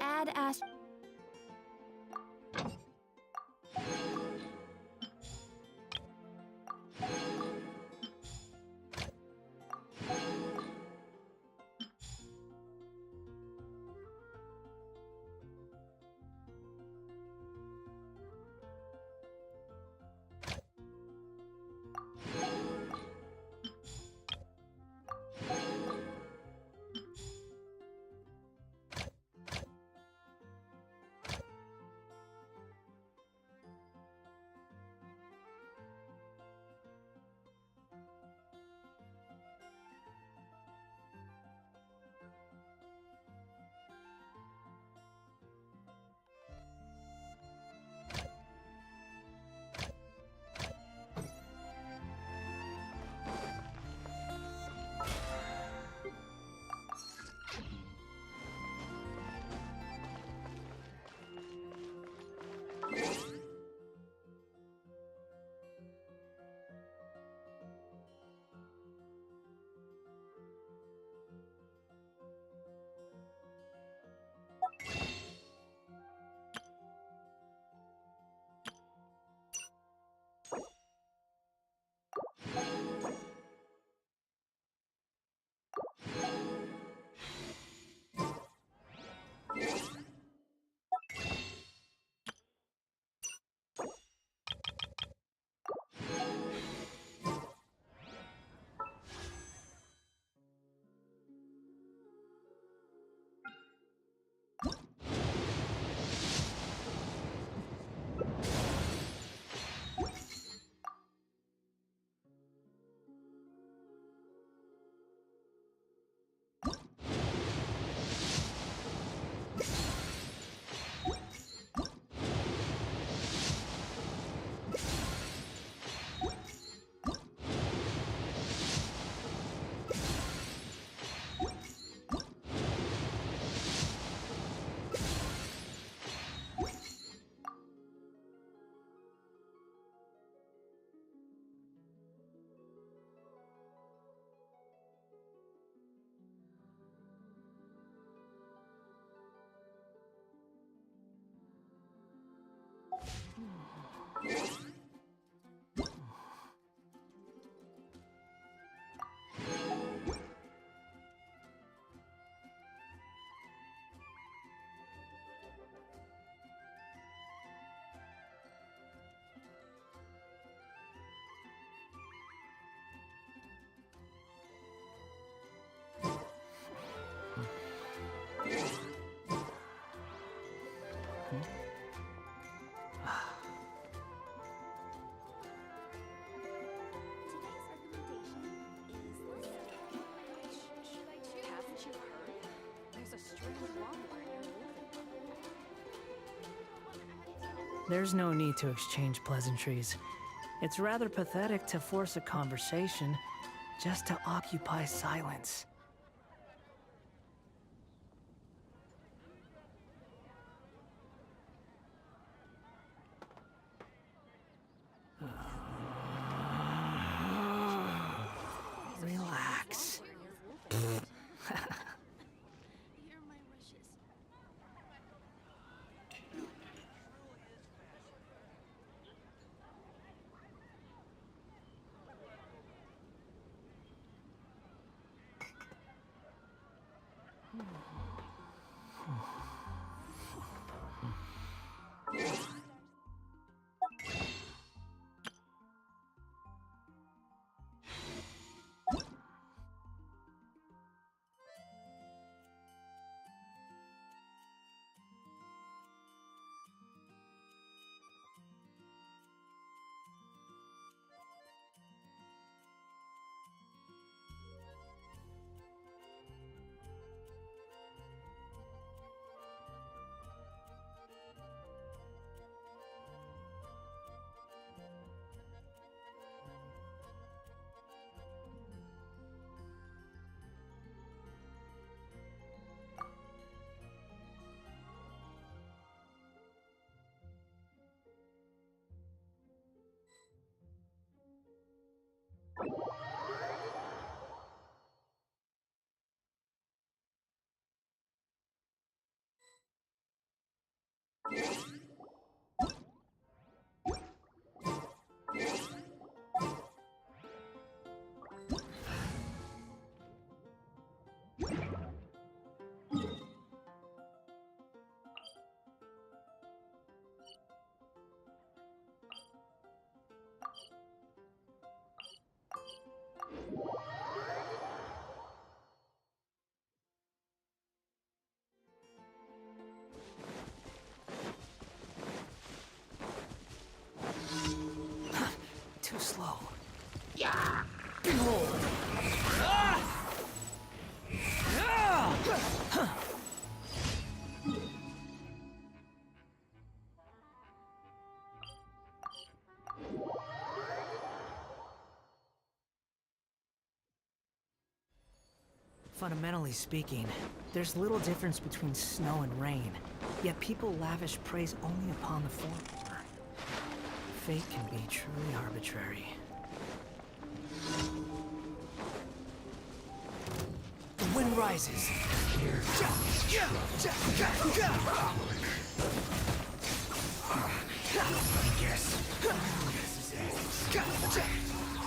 Add as. There's no need to exchange pleasantries. It's rather pathetic to force a conversation just to occupy silence. Relax. Behold! Fundamentally speaking, there's little difference between snow and rain, yet people lavish praise only upon the former. Fate can be truly arbitrary. The wind rises.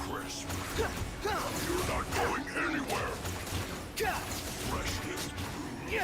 Crisp. You're not going anywhere. Rest it.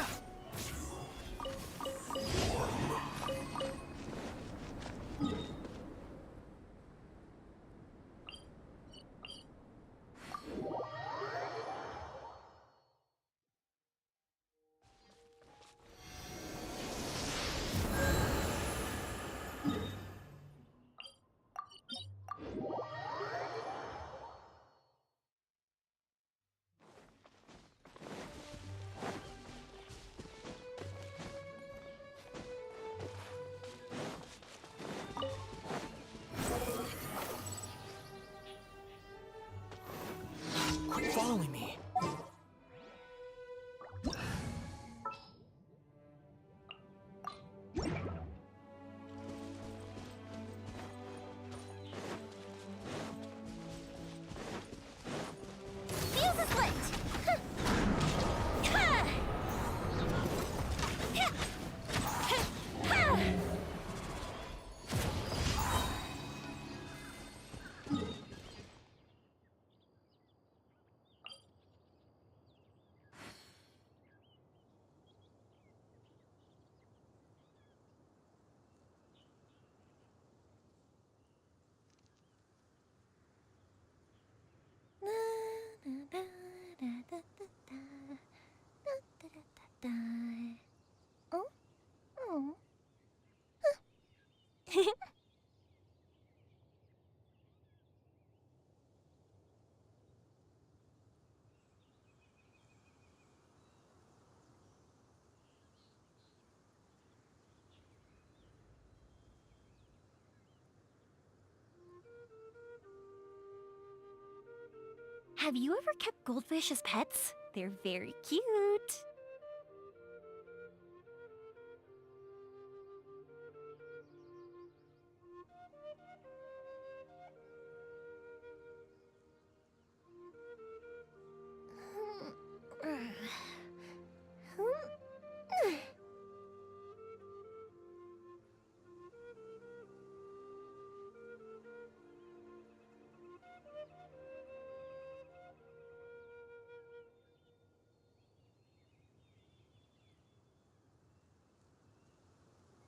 Quit following me. Fuse is lit! Oh? Oh. Have you ever kept goldfish as pets? They're very cute.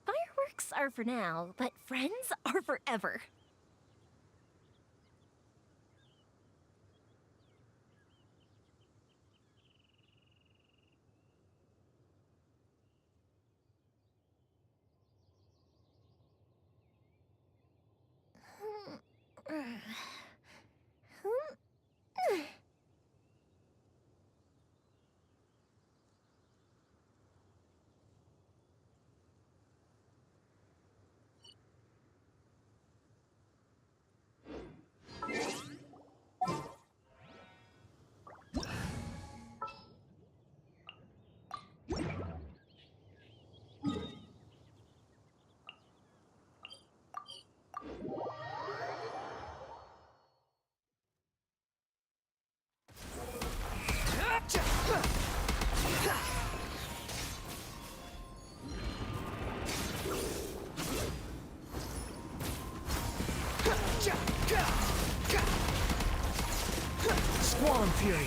Fireworks are for now, but friends are forever. Squall and Fury.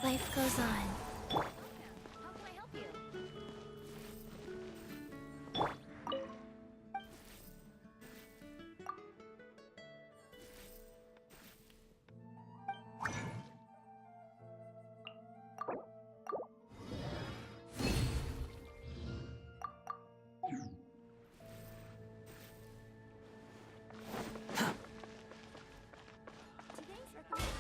Life goes on. How can I help you? Today's recommendation.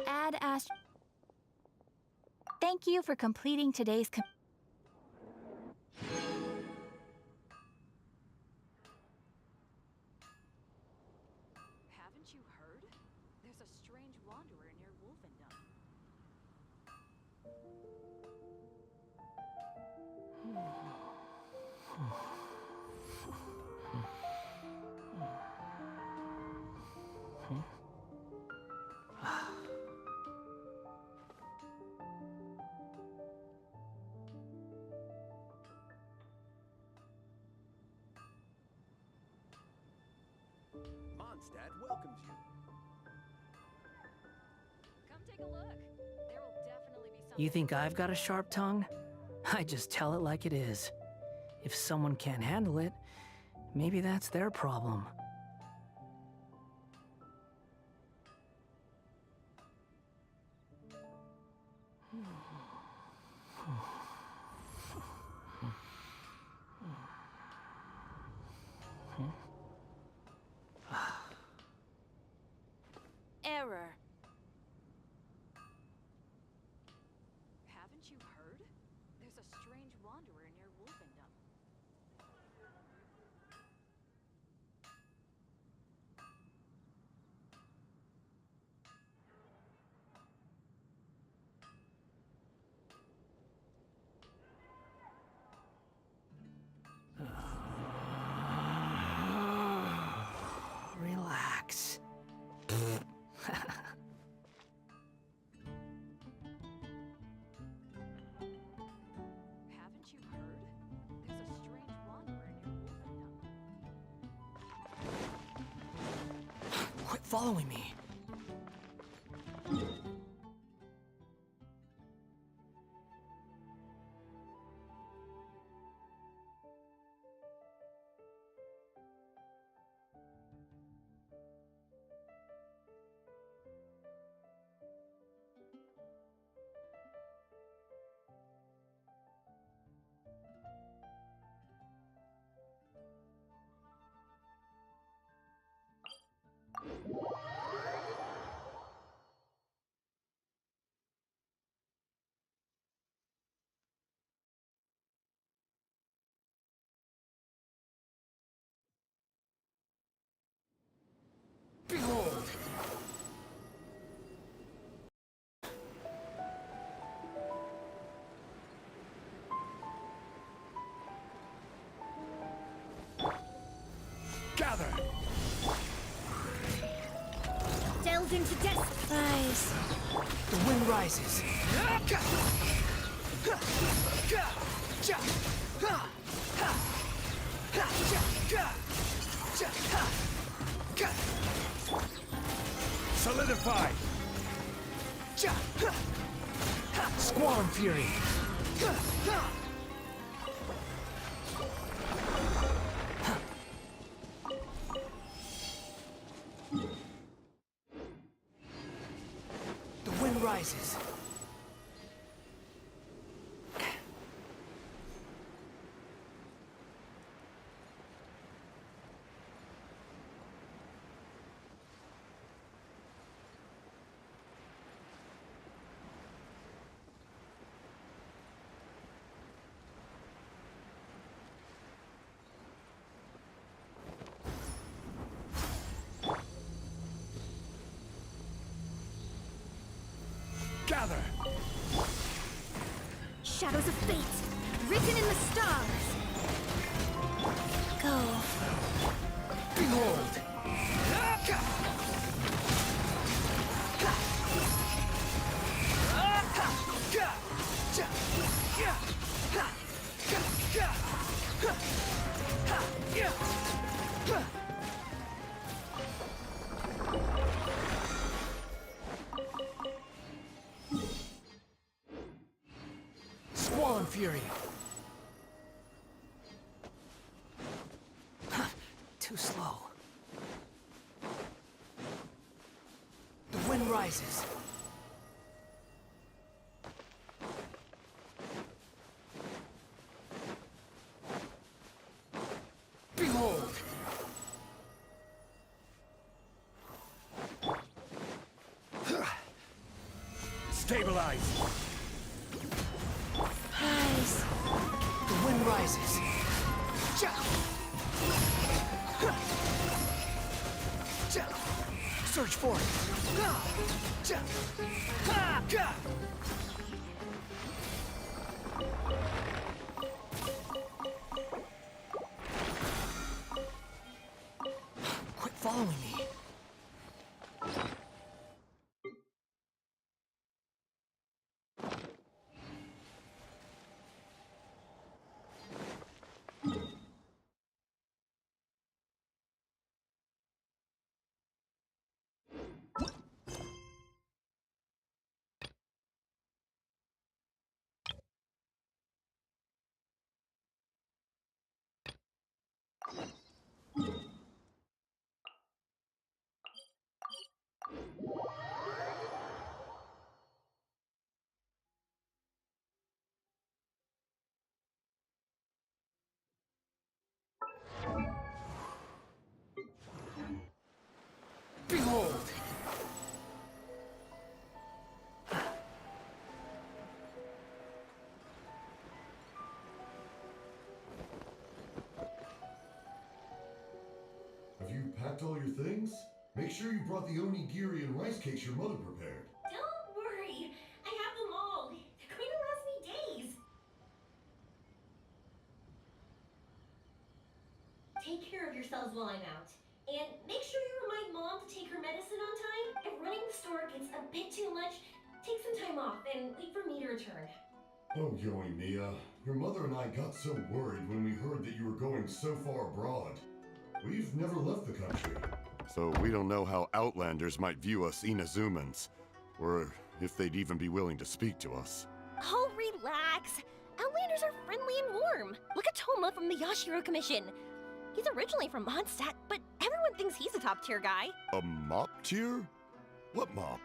Add Ast. Thank you for completing today's. Haven't you heard? There's a strange wanderer near Wolfendom. Mondstadt welcomes you. Come take a look. There will definitely be something. You think I've got a sharp tongue? I just tell it like it is. If someone can't handle it, maybe that's their problem. Error. Haven't you heard? There's a strange wanderer near Wolfendom. Relax. Haven't you heard? There's a strange wanderer near Wolfendom. Quit following me. Behold! Gather! Delve into death. Rise. The wind rises. Solidify! Squall and fury. The wind rises. Gather! Shadows of fate, written in the stars. Go. Behold! Fury. Too slow. The wind rises. Behold! Stabilize! Nice. The wind rises. Search for it. Quit following me. Behold! Have you packed all your things? Make sure you brought the onigiri and rice cakes your mother prepared. Don't worry. I have them all. They're going to last me days. Take care of yourselves while I'm out. And make sure you remind Mom to take her medicine on time. If running the store gets a bit too much, take some time off and wait for me to return. Oh, Yoey Mia, your mother and I got so worried when we heard that you were going so far abroad. We've never left the country, so we don't know how Outlanders might view us Inazumans, or if they'd even be willing to speak to us. Oh, relax. Outlanders are friendly and warm. Look at Toma from the Yashiro Commission. He's originally from Mondstadt, but everyone thinks he's a top-tier guy. A mop tier? What mop?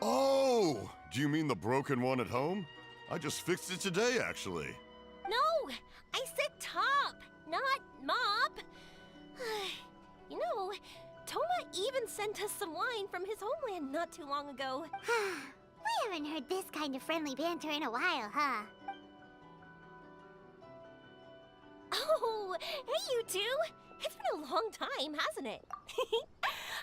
Oh! Do you mean the broken one at home? I just fixed it today, actually. No! I said top, not mop. You know, Toma even sent us some wine from his homeland not too long ago. We haven't heard this kind of friendly banter in a while, huh? Oh, hey you two! It's been a long time, hasn't it?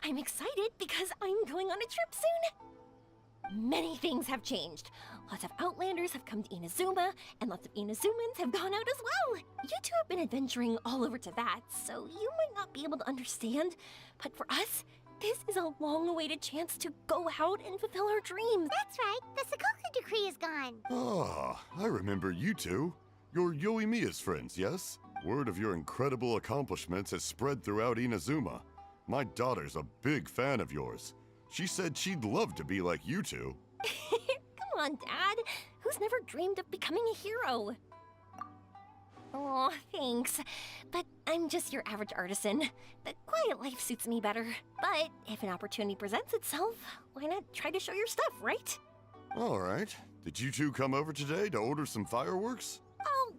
I'm excited because I'm going on a trip soon. Many things have changed. Lots of Outlanders have come to Inazuma, and lots of Inazumans have gone out as well. You two have been adventuring all over Teyvat, so you might not be able to understand, but for us, this is a long-awaited chance to go out and fulfill our dreams. That's right. The Sakoku decree is gone. Ah, I remember you two. You're Yoimiya's friends, yes? Word of your incredible accomplishments has spread throughout Inazuma. My daughter's a big fan of yours. She said she'd love to be like you two. Come on, Dad. Who's never dreamed of becoming a hero? Oh, thanks. But I'm just your average artisan. The quiet life suits me better. But if an opportunity presents itself, why not try to show your stuff, right? All right. Did you two come over today to order some fireworks? Oh,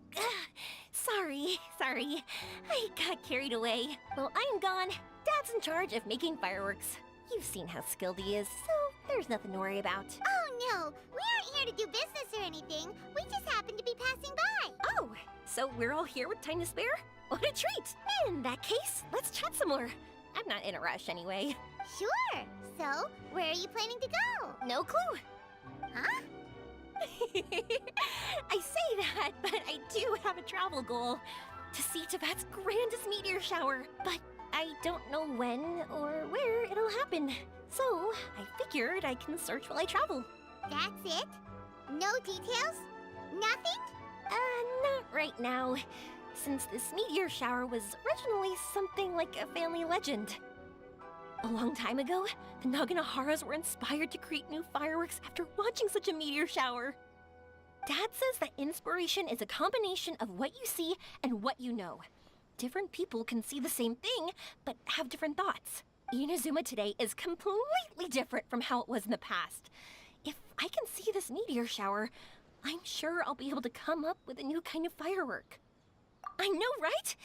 sorry. I got carried away. Well, I'm gone. Dad's in charge of making fireworks. You've seen how skilled he is, so there's nothing to worry about. Oh no, we aren't here to do business or anything. We just happen to be passing by. Oh, so we're all here with time to spare? What a treat! In that case, let's chat some more. I'm not in a rush anyway. Sure. So, where are you planning to go? No clue. Huh? I say that, but I do have a travel goal. To see Teyvat's grandest meteor shower. But I don't know when or where it'll happen. So, I figured I can search while I travel. That's it? No details? Nothing? Not right now. Since this meteor shower was originally something like a family legend. A long time ago, the Naganaharas were inspired to create new fireworks after watching such a meteor shower. Dad says that inspiration is a combination of what you see and what you know. Different people can see the same thing, but have different thoughts. Inazuma today is completely different from how it was in the past. If I can see this meteor shower, I'm sure I'll be able to come up with a new kind of firework. I know, right?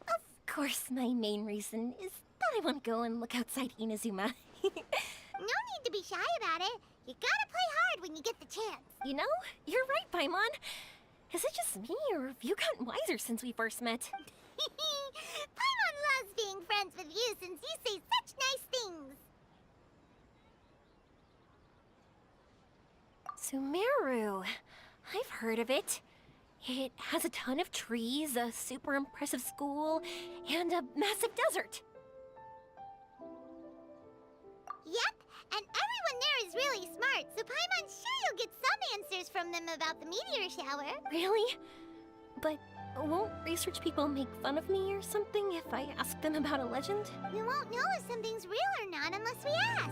Of course, my main reason is that I want to go and look outside Inazuma. No need to be shy about it. You gotta play hard when you get the chance. You know, you're right, Paimon. Is it just me, or have you gotten wiser since we first met? Paimon loves being friends with you since you say such nice things. Sumeru. I've heard of it. It has a ton of trees, a super impressive school, and a massive desert. Yep, and everyone there is really smart, so Paimon's sure you'll get some answers from them about the meteor shower. Really? But won't research people make fun of me or something if I ask them about a legend? We won't know if something's real or not unless we ask.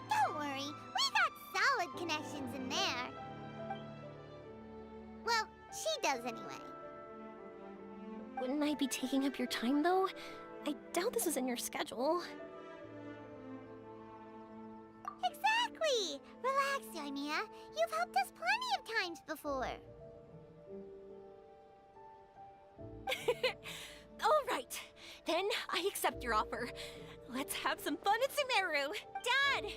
Don't worry, we got solid connections in there. Well, she does anyway. Wouldn't I be taking up your time, though? I doubt this is in your schedule. Exactly! Relax, Yoimiya. You've helped us plenty of times before. All right, then I accept your offer. Let's have some fun at Sumeru. Dad,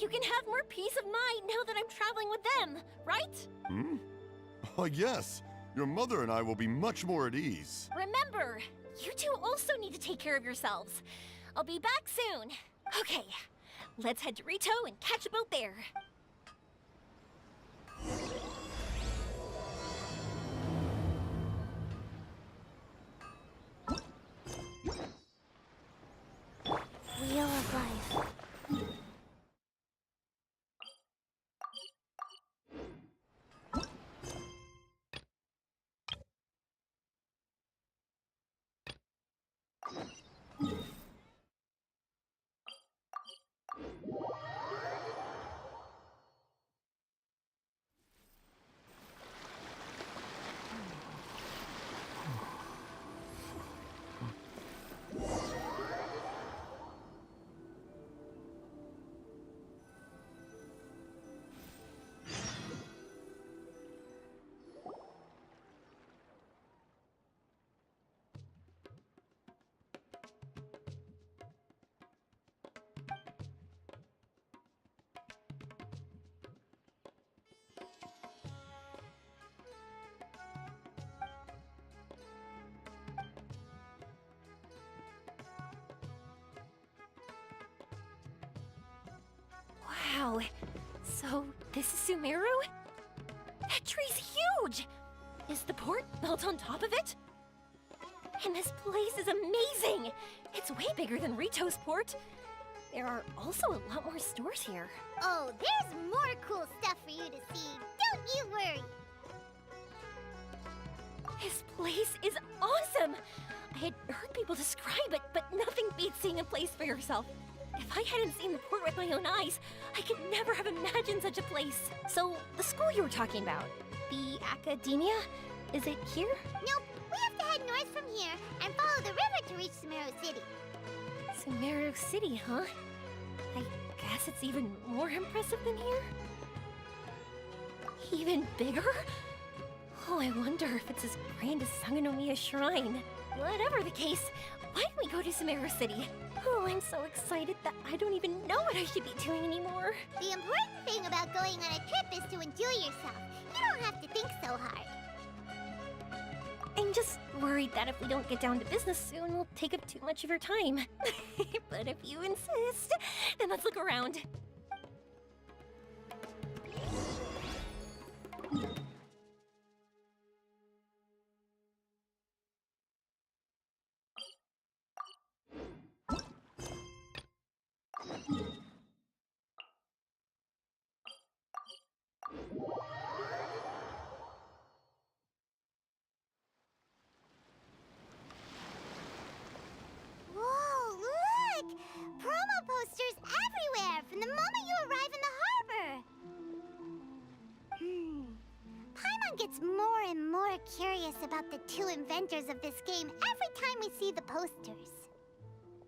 you can have more peace of mind now that I'm traveling with them, right? Hmm? Oh, yes. Your mother and I will be much more at ease. Remember, you two also need to take care of yourselves. I'll be back soon. Okay, let's head to Rito and catch a boat there. Wheel of Life. Wow, so this is Sumeru? That tree's huge! Is the port built on top of it? And this place is amazing! It's way bigger than Rito's port. There are also a lot more stores here. Oh, there's more cool stuff for you to see. Don't you worry. This place is awesome! I had heard people describe it, but nothing beats seeing a place for yourself. If I hadn't seen the port with my own eyes, I could never have imagined such a place. So, the school you were talking about, the academia, is it here? Nope, we have to head north from here and follow the river to reach Sumeru City. Sumeru City, huh? I guess it's even more impressive than here? Even bigger? Oh, I wonder if it's as grand as Sangonomiya Shrine. Whatever the case, why don't we go to Sumeru City? Oh, I'm so excited that I don't even know what I should be doing anymore. The important thing about going on a trip is to enjoy yourself. You don't have to think so hard. I'm just worried that if we don't get down to business soon, we'll take up too much of your time. But if you insist, then let's look around. Whoa, look! Promo posters everywhere from the moment you arrive in the harbor. Paimon gets curious about the two inventors of this game every time we see the posters.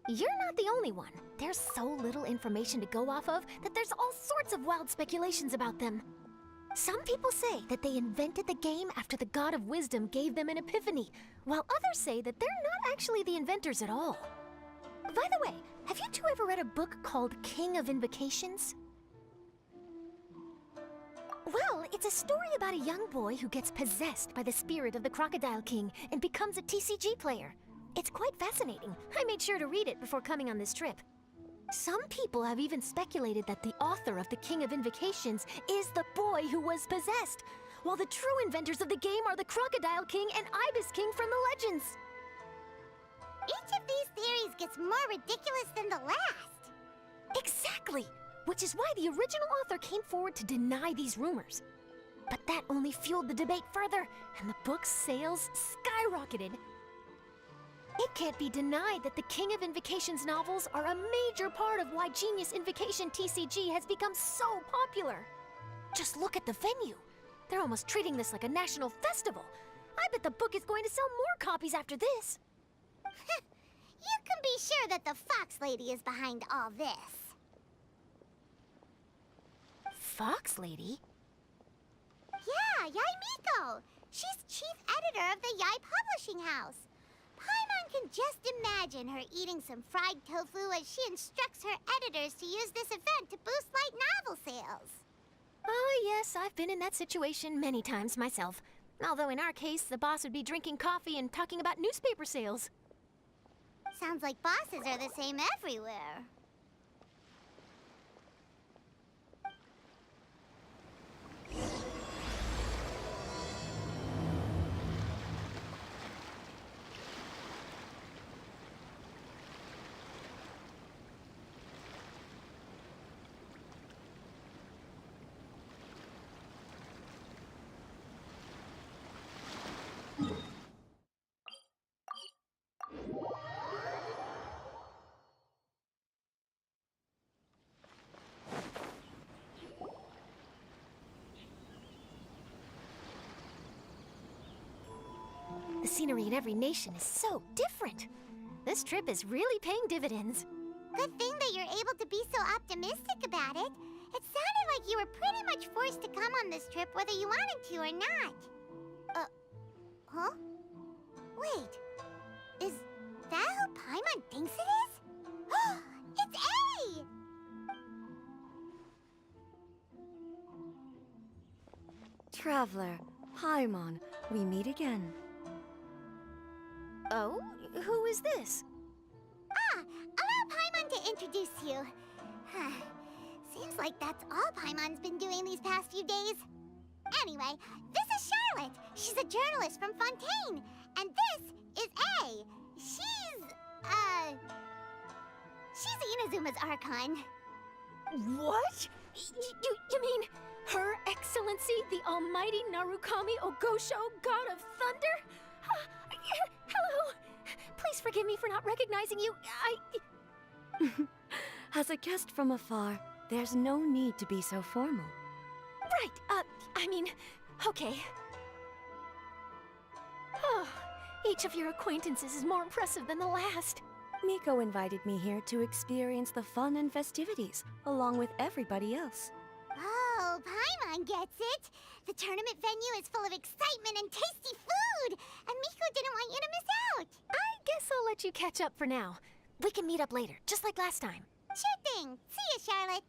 You're not the only one. There's so little information to go off of that there's all sorts of wild speculations about them. Some people say that they invented the game after the God of Wisdom gave them an epiphany, while others say that they're not actually the inventors at all. By the way, have you two ever read a book called King of Invocations? Well, it's a story about a young boy who gets possessed by the spirit of the Crocodile King and becomes a TCG player. It's quite fascinating. I made sure to read it before coming on this trip. Some people have even speculated that the author of the King of Invocations is the boy who was possessed, while the true inventors of the game are the Crocodile King and Ibis King from the legends. Each of these theories gets more ridiculous than the last. Exactly! Which is why the original author came forward to deny these rumors. But that only fueled the debate further, and the book's sales skyrocketed. It can't be denied that the King of Invocations novels are a major part of why Genius Invocation TCG has become so popular. Just look at the venue. They're almost treating this like a national festival. I bet the book is going to sell more copies after this. You can be sure that the Fox Lady is behind all this. Fox Lady? Yeah, Yai Miko. She's chief editor of the Yai Publishing House. Paimon can just imagine her eating some fried tofu as she instructs her editors to use this event to boost light novel sales. Oh yes, I've been in that situation many times myself. Although in our case, the boss would be drinking coffee and talking about newspaper sales. Sounds like bosses are the same everywhere. The scenery in every nation is so different. This trip is really paying dividends. Good thing that you're able to be so optimistic about it. It sounded like you were pretty much forced to come on this trip whether you wanted to or not. Huh? Wait. Is that who Paimon thinks it is? It's A! Traveler, Paimon, we meet again. Oh? Who is this? Allow Paimon to introduce you. Seems like that's all Paimon's been doing these past few days. Anyway, this is Charlotte. She's a journalist from Fontaine. And this is A. She's Inazuma's Archon. What? You mean Her Excellency, the Almighty Narukami Ogosho, God of Thunder? Hello. Please forgive me for not recognizing you. As a guest from afar, there's no need to be so formal. Right, okay. Oh, each of your acquaintances is more impressive than the last. Miko invited me here to experience the fun and festivities, along with everybody else. Oh, Paimon gets it. The tournament venue is full of excitement and tasty food, and Miko didn't want you to miss out. I guess I'll let you catch up for now. We can meet up later, just like last time. Sure thing. See you, Charlotte.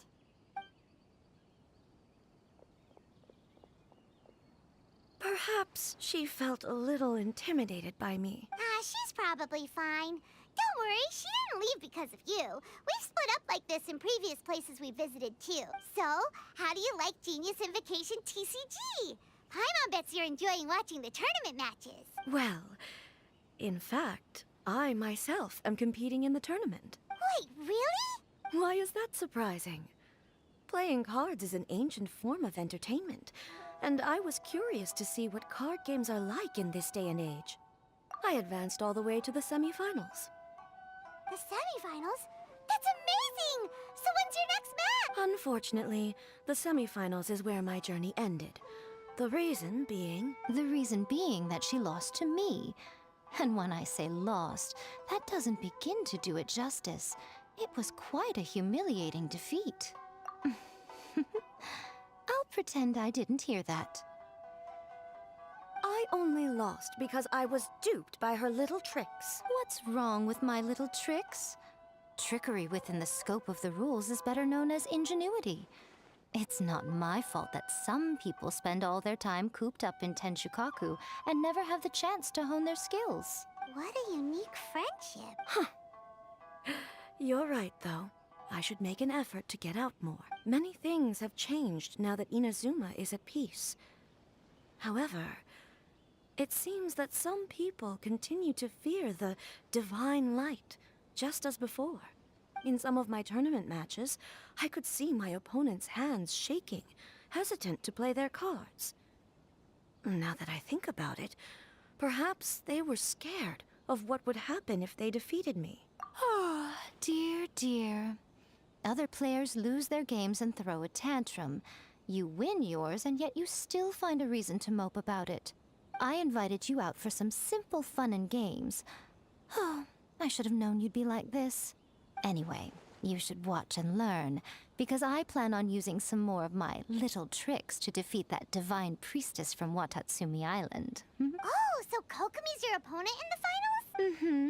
Perhaps she felt a little intimidated by me. She's probably fine. Don't worry, she didn't leave because of you. We've split up like this in previous places we visited too. So, how do you like Genius Invocation TCG? Paimon bets you're enjoying watching the tournament matches. Well, in fact, I myself am competing in the tournament. Wait, really? Why is that surprising? Playing cards is an ancient form of entertainment, and I was curious to see what card games are like in this day and age. I advanced all the way to the semifinals. The semifinals? That's amazing! So when's your next match? Unfortunately, the semifinals is where my journey ended. The reason being... The reason being that she lost to me. And when I say lost, that doesn't begin to do it justice. It was quite a humiliating defeat. I'll pretend I didn't hear that. I only lost because I was duped by her little tricks. What's wrong with my little tricks? Trickery within the scope of the rules is better known as ingenuity. It's not my fault that some people spend all their time cooped up in Tenshukaku and never have the chance to hone their skills. What a unique friendship. You're right, though. I should make an effort to get out more. Many things have changed now that Inazuma is at peace. However, it seems that some people continue to fear the divine light, just as before. In some of my tournament matches, I could see my opponent's hands shaking, hesitant to play their cards. Now that I think about it, perhaps they were scared of what would happen if they defeated me. Oh, dear, dear. Other players lose their games and throw a tantrum. You win yours, and yet you still find a reason to mope about it. I invited you out for some simple fun and games. Oh, I should have known you'd be like this. Anyway, you should watch and learn, because I plan on using some more of my little tricks to defeat that divine priestess from Watatsumi Island. Oh, so Kokomi's your opponent in the finals? Mm-hmm.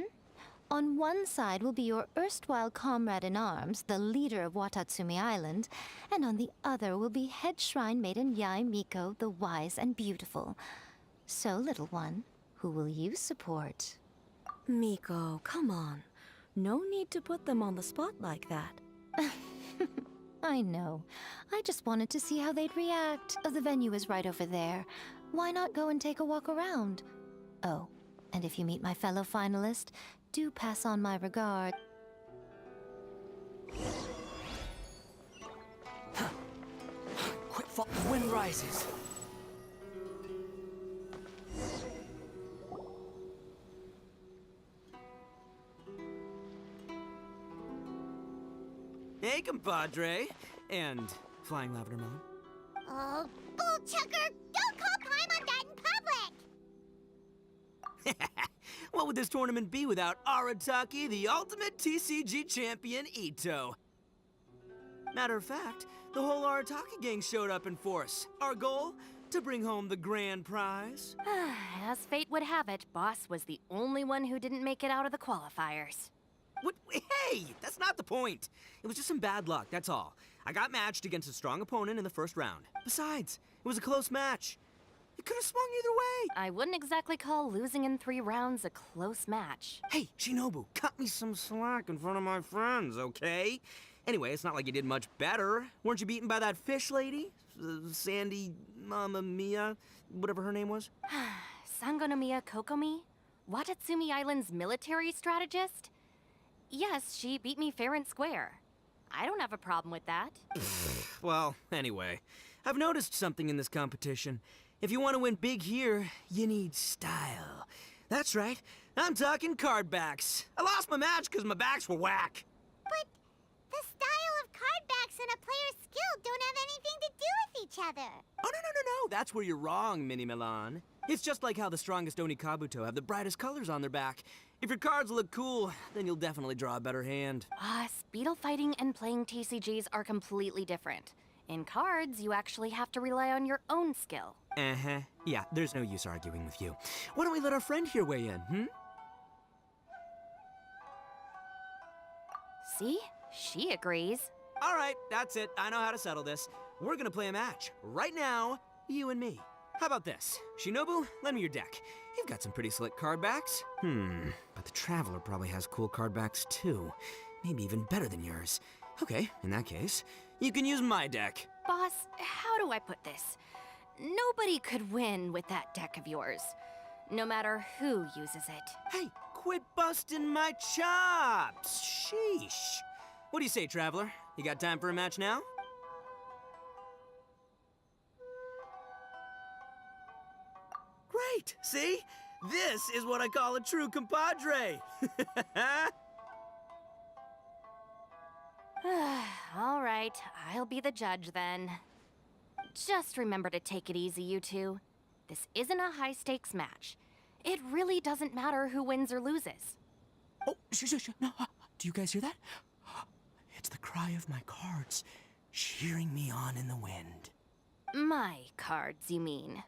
On one side will be your erstwhile comrade-in-arms, the leader of Watatsumi Island, and on the other will be head shrine maiden Yae Miko, the wise and beautiful. So, little one, who will you support? Miko, come on. No need to put them on the spot like that. I know. I just wanted to see how they'd react. The venue is right over there. Why not go and take a walk around? Oh, and if you meet my fellow finalist, do pass on my regard. Quick fall, the wind rises. Hey, compadre. And Flying Lavender Melon. Oh, bullchucker! Don't call time on that in public! What would this tournament be without Arataki, the ultimate TCG champion, Ito? Matter of fact, the whole Arataki gang showed up in force. Our goal? To bring home the grand prize. As fate would have it, Boss was the only one who didn't make it out of the qualifiers. What? Hey, that's not the point. It was just some bad luck, that's all. I got matched against a strong opponent in the first round. Besides, it was a close match. It could have swung either way. I wouldn't exactly call losing in 3 rounds a close match. Hey, Shinobu, cut me some slack in front of my friends, okay? Anyway, it's not like you did much better. Weren't you beaten by that fish lady? Sandy Mamma Mia, whatever her name was? Sangonomiya Kokomi? Watatsumi Island's military strategist? Yes, she beat me fair and square. I don't have a problem with that. Well, anyway, I've noticed something in this competition. If you want to win big here, you need style. That's right, I'm talking card backs. I lost my match because my backs were whack. But the style of card backs and a player's skill don't have anything to do with each other. Oh, no, that's where you're wrong, Mini Milan. It's just like how the strongest Onikabuto have the brightest colors on their back. If your cards look cool, then you'll definitely draw a better hand. Speedle fighting and playing TCGs are completely different. In cards, you actually have to rely on your own skill. Uh-huh. Yeah, there's no use arguing with you. Why don't we let our friend here weigh in, See? She agrees. All right, that's it. I know how to settle this. We're gonna play a match. Right now, you and me. How about this? Shinobu, lend me your deck. You've got some pretty slick card backs. But the Traveler probably has cool card backs too. Maybe even better than yours. Okay, in that case, you can use my deck. Boss, how do I put this? Nobody could win with that deck of yours, no matter who uses it. Hey, quit busting my chops! Sheesh. What do you say, Traveler? You got time for a match now? Great! See? This is what I call a true compadre! All right, I'll be the judge then. Just remember to take it easy, you two. This isn't a high-stakes match. It really doesn't matter who wins or loses. Oh, shh. No, do you guys hear that? It's the cry of my cards, cheering me on in the wind. My cards, you mean?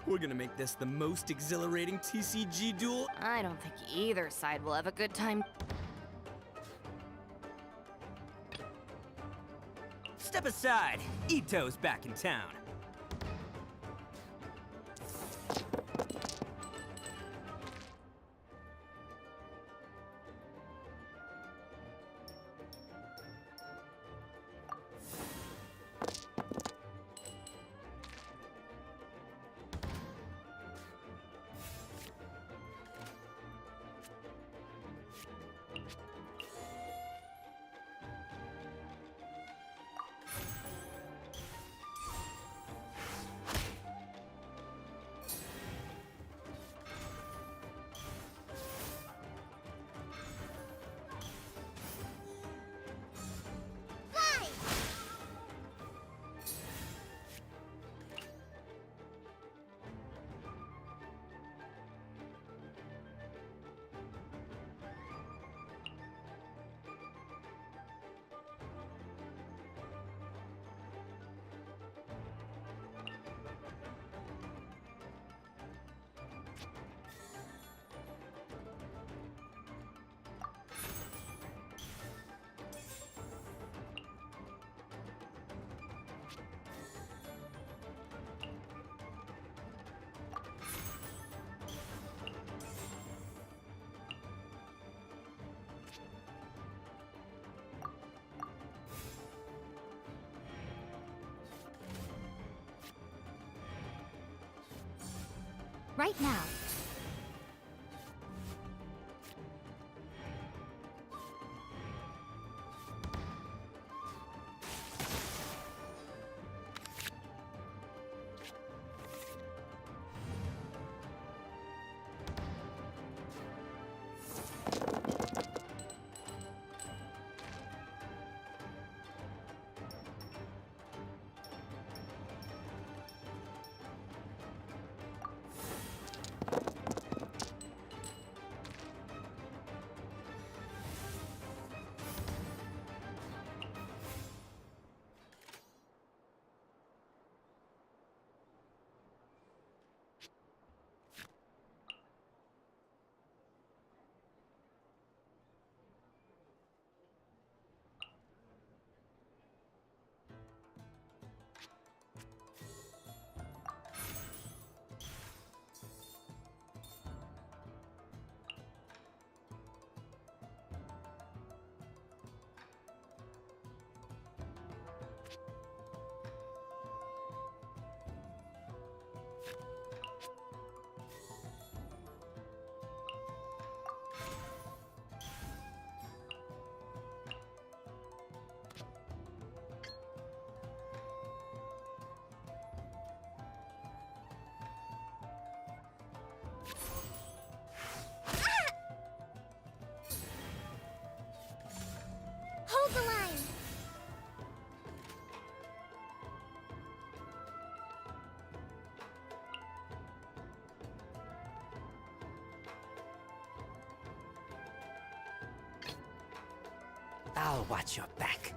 We're gonna make this the most exhilarating TCG duel. I don't think either side will have a good time. Step aside. Ito's back in town. Right now. I'll watch your back.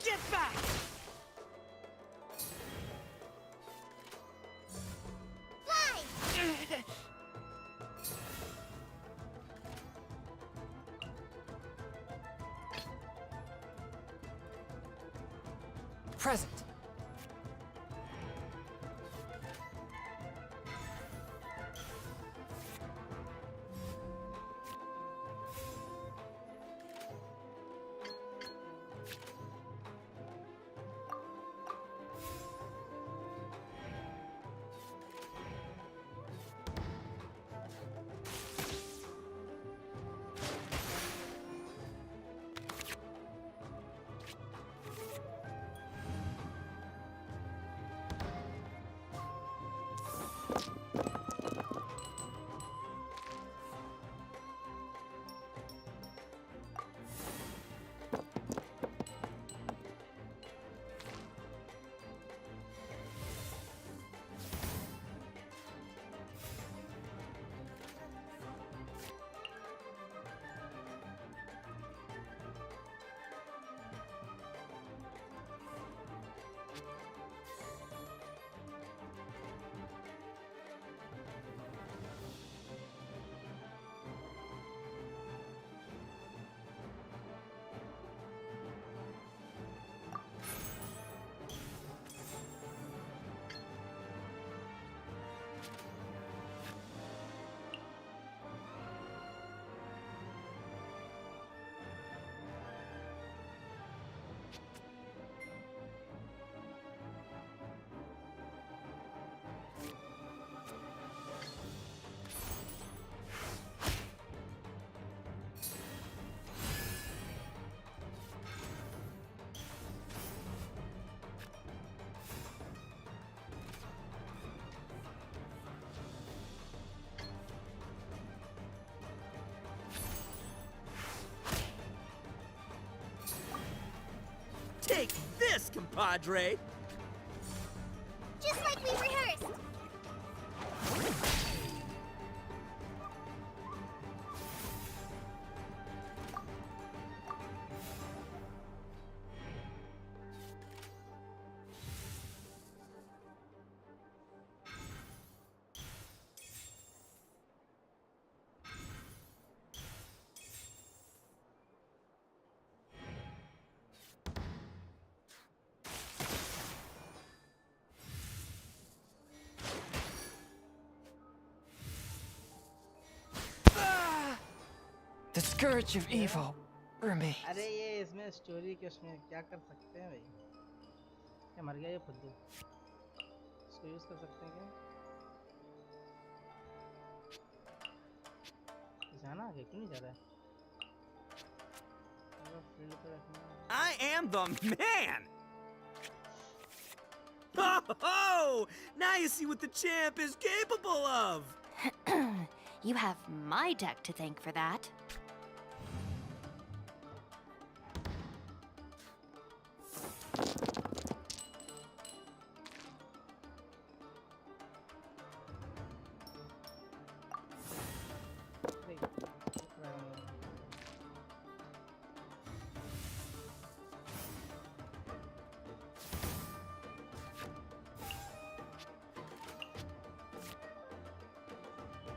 Get back! Fly! Present. Take this, compadre! Just like we rehearsed. The scourge of evil remains. अरे ये इसमें story के उसमें क्या कर सकते हैं भाई? क्या मर गया ये फुद्दू? इसको यूज कर सकते हैं क्या? जाना आगे क्यों नहीं जा रहा है? अगर फील्ड पे रखना है। I am the man! Oh! Now you see what the champ is capable of! You have my deck to thank for that. देख, दिख रहा है मुझे।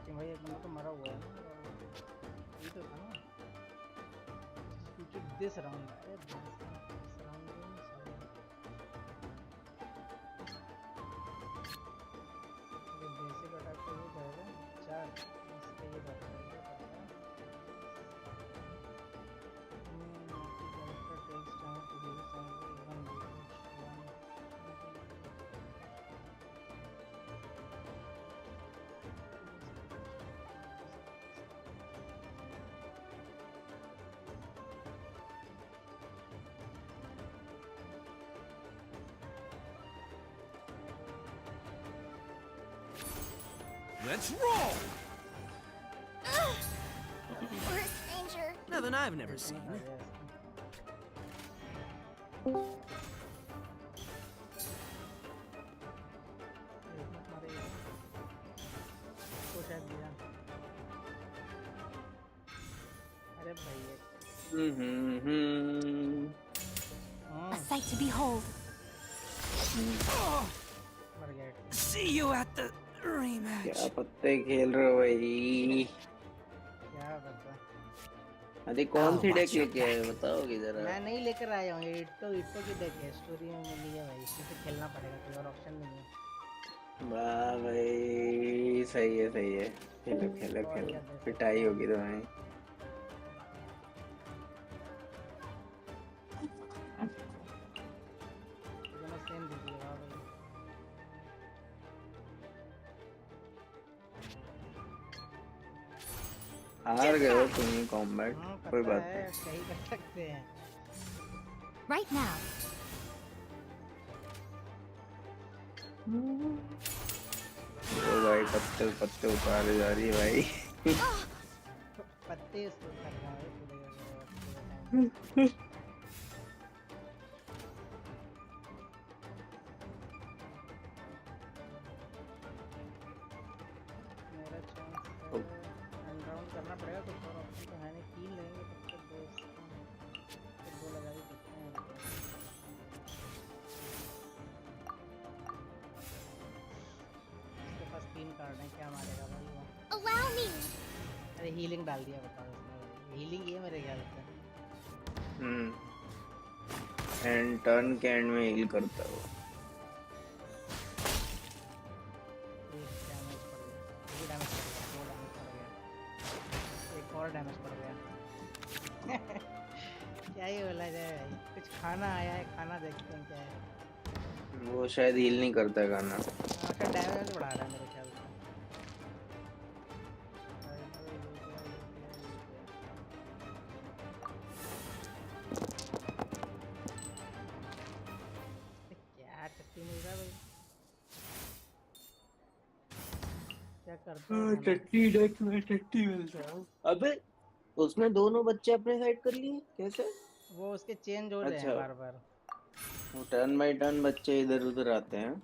कि भाई एक बंदा तो मरा हुआ है ना, ये तो था ना। This round, this round ये बेसिक अटैक तो ये जाएगा 4 इसका ये जाएगा takes time to do something Let's roll! We're a stranger. Nothing I've never seen. तो शायद दिया। अरे भाई ये A sight to behold. मर गया। See you at the rematch. क्या पत्ते खेल रहे हो भाई? क्या पता। अरे कौन सी डेक लेके आए बताओगे जरा? मैं नहीं लेकर आया हूँ, ये इट्टो की डेक है, स्टोरी में मिली है भाई, इसे खेलना पड़ेगा, कोई और ऑप्शन नहीं है। वाह भाई, सही है सही है, खेलो खेलो खेलो, पिटाई होगी तुम्हारी। दोनों सेम दीजिए, वाह भाई। हार गए हो तुम कॉम्बैट, कोई बात नहीं। सही कर सकते हैं। Right now. ओ भाई पत्ते पत्ते उतारे जा रही है भाई। पत्ते इसको करना है पूरे मेरा चांस अनराउंड करना पड़ेगा, कुछ और ऑप्शन तो है नहीं, 3 लेंगे तब तक 2 लगा ही सकते हैं। इसके पास 3 कार्ड हैं, क्या मारेगा भाई वो? Allow me. अरे हीलिंग डाल दिया, बताओ इसने, हीलिंग ये मेरे ख्याल से। एंड टर्न के एंड में हील करता हो। एक और डैमेज पड़ गया। क्या ही बोला जाए भाई, कुछ खाना आया है, खाना देखते हैं क्या है। वो शायद हील नहीं करता है गाना। अच्छा डैमेज बढ़ा रहा है मेरे ख्याल से। क्या टट्टी मिल रहा है भाई, क्या करता है? टट्टी डेक में टट्टी मिलता है। अबे उसने दोनों बच्चे अपने साइड कर लिए कैसे? वो उसके चेंज हो रहे हैं बार बार। वो टर्न बाय टर्न बच्चे इधर उधर आते हैं।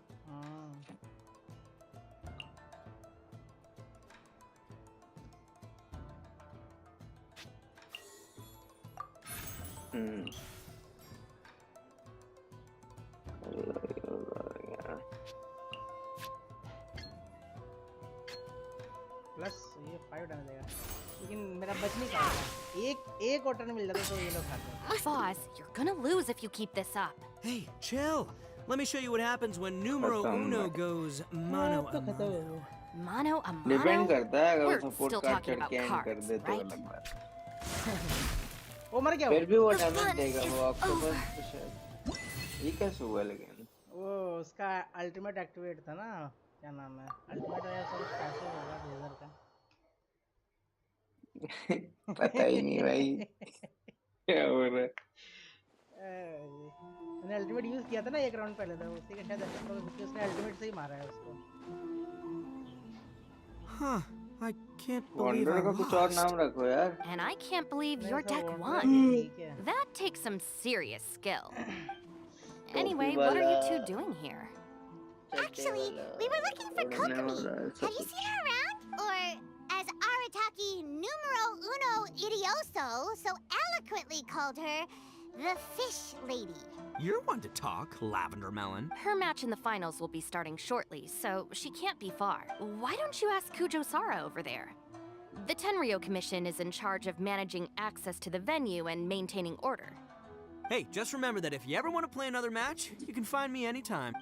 प्लस ये 5 डैमेज देगा, लेकिन मेरा बच नहीं पाएगा। एक और टर्न मिल जाता तो ये लोग खाते हैं। Boss, you're gonna lose if you keep this up. Hey, chill. Let me show you what happens when numero uno goes mano a mano. Mano a mano? Depend करता है, अगर We're support still card talking चढ़ के about and कर cards, दे तो right? अलग बात। वो मर गया। फिर भी वो डैमेज देगा, वो ऑक्टोपस तो शायद। ये कैसे हुआ लेकिन? वो उसका अल्टीमेट एक्टिवेट था ना, क्या नाम है, अल्टीमेट या सब पैसे होगा लेजर का। पता ही नहीं भाई क्या हो रहा है। मैंने अल्टीमेट यूज किया था ना एक राउंड पहले, था उसी के शायद उसने अल्टीमेट से ही मारा है उसको। Huh, I can't believe wonder I का कुछ और lost. नाम रखो यार। And I can't believe your deck ठीक won. है। That takes some serious skill. Anyway, what are you two doing here? Actually, we were looking for Kokomi. Have you seen her around? Or, as Arataki numero uno idioso so eloquently called her, the Fish Lady. You're one to talk, Lavender Melon. Her match in the finals will be starting shortly, so she can't be far. Why don't you ask Kujo-Sara over there? The Tenryo Commission is in charge of managing access to the venue and maintaining order. Hey, just remember that if you ever want to play another match, you can find me anytime.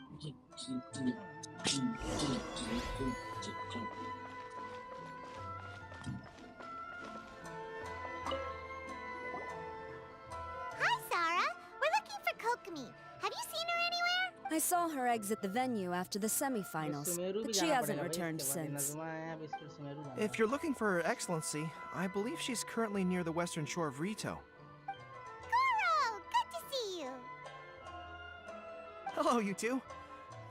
Hi, Sarah. We're looking for Kokomi. Have you seen her anywhere? I saw her exit the venue after the semifinals, but she hasn't returned since. If If you're looking for Her Excellency, I believe she's currently near the western shore of Rito. Goro, good to see you. Hello, you two.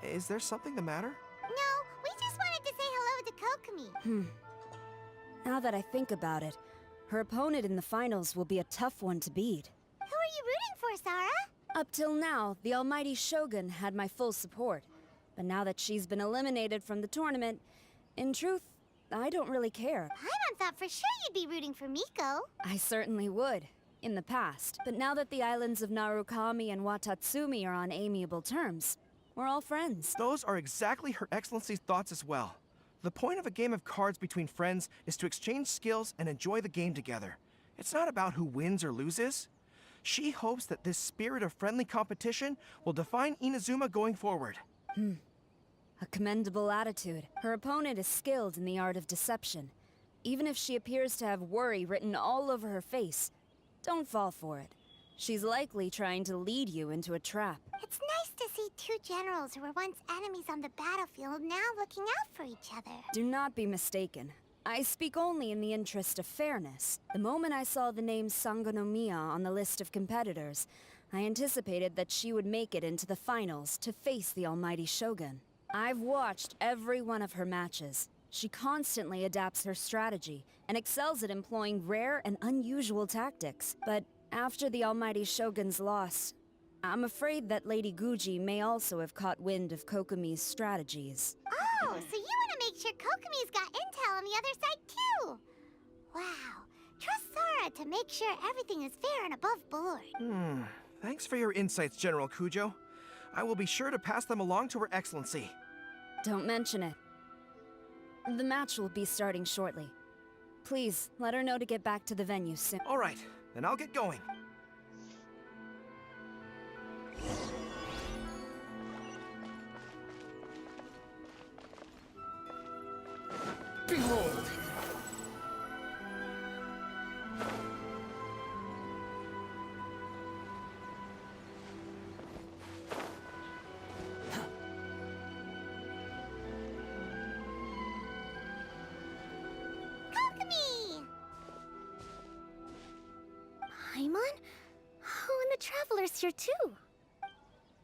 Is there something the matter? No, we just wanted to say hello to Kokomi. Now that I think about it, her opponent in the finals will be a tough one to beat. Who are you rooting for, Sara? Up till now, the almighty Shogun had my full support. But now that she's been eliminated from the tournament, in truth, I don't really care. Paimon thought for sure you'd be rooting for Miko. I certainly would, in the past. But now that the islands of Narukami and Watatsumi are on amiable terms, we're all friends. Those are exactly Her Excellency's thoughts as well. The point of a game of cards between friends is to exchange skills and enjoy the game together. It's not about who wins or loses. She hopes that this spirit of friendly competition will define Inazuma going forward. A commendable attitude. Her opponent is skilled in the art of deception. Even if she appears to have worry written all over her face, don't fall for it. She's likely trying to lead you into a trap. It's nice to see two generals who were once enemies on the battlefield now looking out for each other. Do not be mistaken. I speak only in the interest of fairness. The moment I saw the name Sangonomiya on the list of competitors, I anticipated that she would make it into the finals to face the almighty Shogun. I've watched every one of her matches. She constantly adapts her strategy and excels at employing rare and unusual tactics. But after the almighty Shogun's loss, I'm afraid that Lady Guji may also have caught wind of Kokomi's strategies. Oh, so you want to make sure Kokomi's got intel on the other side too? Wow. Trust Sora to make sure everything is fair and above board. Thanks for your insights, General Kujo. I will be sure to pass them along to Her Excellency. Don't mention it. The match will be starting shortly. Please, let her know to get back to the venue soon. All right, then I'll get going. Behold! Kokomi! Paimon? Oh, and the Traveler's here too.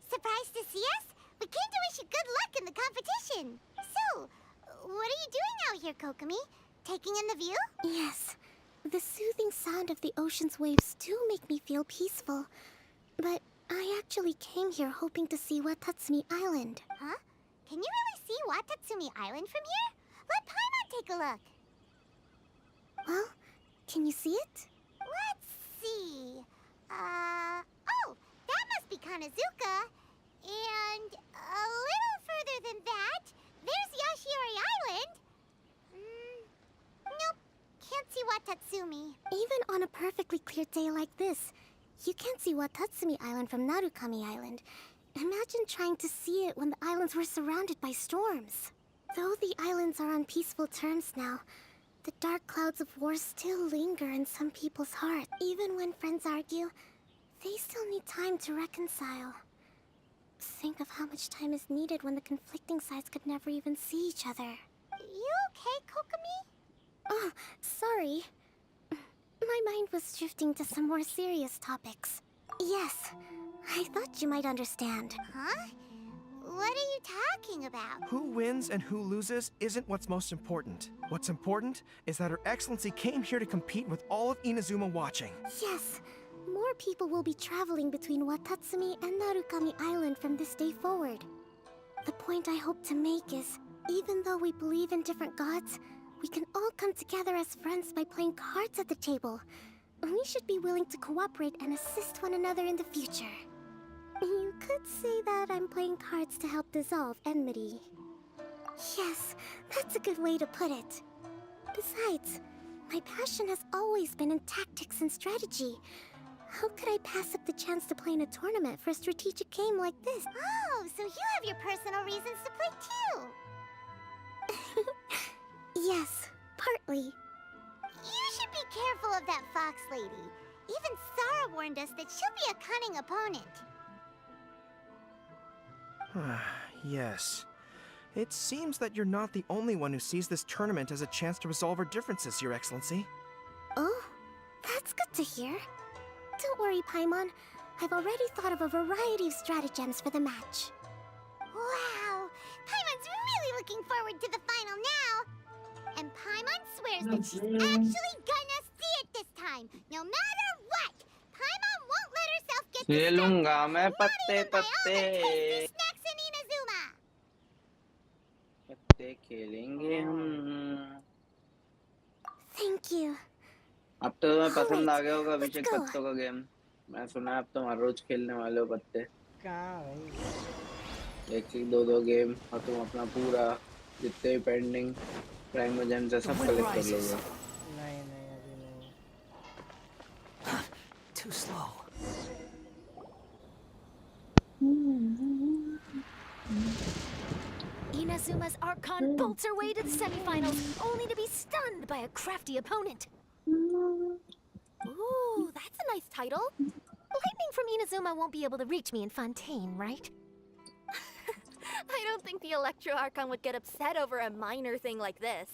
Surprised to see us? We came to wish you good luck in the competition. So, what are you doing out here, Kokomi? Taking in the view? Yes. The soothing sound of the ocean's waves do make me feel peaceful. But I actually came here hoping to see Watatsumi Island. Huh? Can you really see Watatsumi Island from here? Let Paimon take a look. Well, can you see it? Let's see. Oh, that must be Kanazuka. And a little further than that, there's Yashiori Island. Nope, can't see Watatsumi. Even on a perfectly clear day like this, you can't see Watatsumi Island from Narukami Island. Imagine trying to see it when the islands were surrounded by storms. Though the islands are on peaceful terms now, the dark clouds of war still linger in some people's hearts. Even when friends argue, they still need time to reconcile. Think of how much time is needed when the conflicting sides could never even see each other. You okay, Kokomi? Oh, sorry. My mind was drifting to some more serious topics. Yes, I thought you might understand. Huh? What are you talking about? Who wins and who loses isn't what's most important. What's important is that Her Excellency came here to compete with all of Inazuma watching. Yes, more people will be traveling between Watatsumi and Narukami Island from this day forward. The point I hope to make is, even though we believe in different gods, we can all come together as friends by playing cards at the table. We should be willing to cooperate and assist one another in the future. You could say that I'm playing cards to help dissolve enmity. Yes, that's a good way to put it. Besides, my passion has always been in tactics and strategy. How could I pass up the chance to play in a tournament for a strategic game like this? Oh, so you have your personal reasons to play too. Yes, partly. You should be careful of that fox lady. Even Sara warned us that she'll be a cunning opponent. Yes. It seems that you're not the only one who sees this tournament as a chance to resolve our differences, Your Excellency. Oh, that's good to hear. Don't worry, Paimon. I've already thought of a variety of stratagems for the match. Wow! Paimon's really looking forward to the final now! And swears that she's actually gonna see it this time, no matter what. Paimon won't let herself get खेलूंगा distracted, मैं not पत्ते even by all पत्ते the tasty snacks in Inazuma. पत्ते खेलेंगे हम Thank you. अब तो तुम्हें पसंद आ Alright, गया होगा let's अभिषेक go. पत्तों का गेम मैं सुना है अब तुम हर रोज खेलने वाले हो पत्ते कहाँ भाई? एक दो गेम और तुम अपना पूरा जितने भी पेंडिंग प्राइम जेम से सब कलेक्ट कर लोगे नहीं नहीं अभी नहीं. Too slow. Inazuma's Archon bolts her way to the semifinals, only to be stunned by a crafty opponent. Ooh, that's a nice title. Lightning from Inazuma won't be able to reach me in Fontaine, right? I don't think the Electro Archon would get upset over a minor thing like this.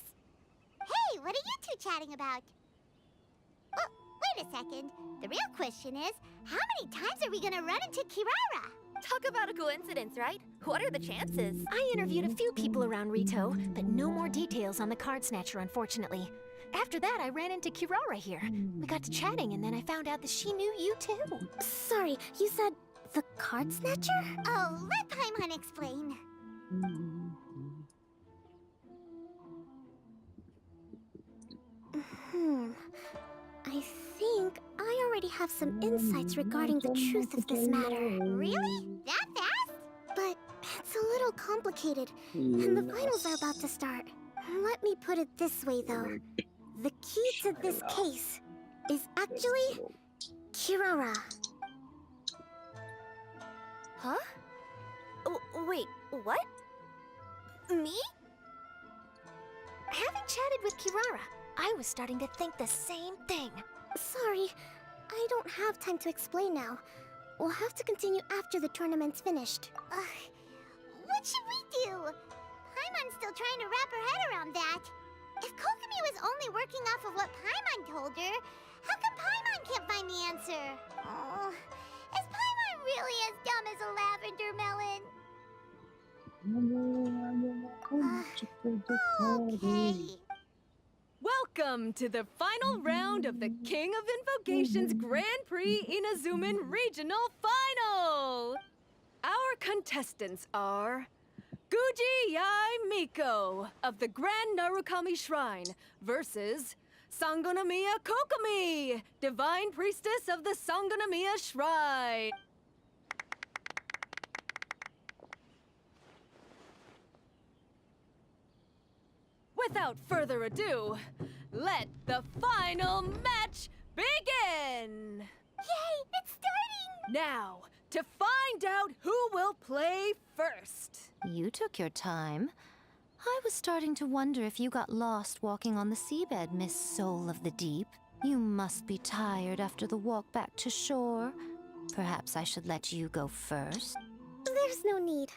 Hey, what are you two chatting about? Oh, wait a second. The real question is, how many times are we gonna run into Kirara? Talk about a coincidence, right? What are the chances? I interviewed a few people around Rito, but no more details on the card snatcher, unfortunately. After that, I ran into Kirara here. We got to chatting, and then I found out that she knew you too. Sorry, you said the card snatcher? Oh, let Paimon explain. I think I already have some insights regarding the truth of this matter. Really? That fast? But it's a little complicated, and the finals are about to start. Let me put it this way, though. The key to this case is actually Kirara. Huh? Wait, what? Me? Having chatted with Kirara, I was starting to think the same thing. Sorry, I don't have time to explain now. We'll have to continue after the tournament's finished. What should we do? Paimon's still trying to wrap her head around that. If Kokomi was only working off of what Paimon told her, how come Paimon can't find the answer? Oh, is Paimon really as dumb as a lavender melon? Okay. Welcome to the final round of the King of Invocations Grand Prix Inazuman Regional Final! Our contestants are Guji Yai Miko of the Grand Narukami Shrine versus Sangonomiya Kokomi, Divine Priestess of the Sangonomiya Shrine. Without further ado, let the final match begin! Yay, it's starting! Now, to find out who will play first. You took your time. I was starting to wonder if you got lost walking on the seabed, Miss Soul of the Deep. You must be tired after the walk back to shore. Perhaps I should let you go first. There's no need.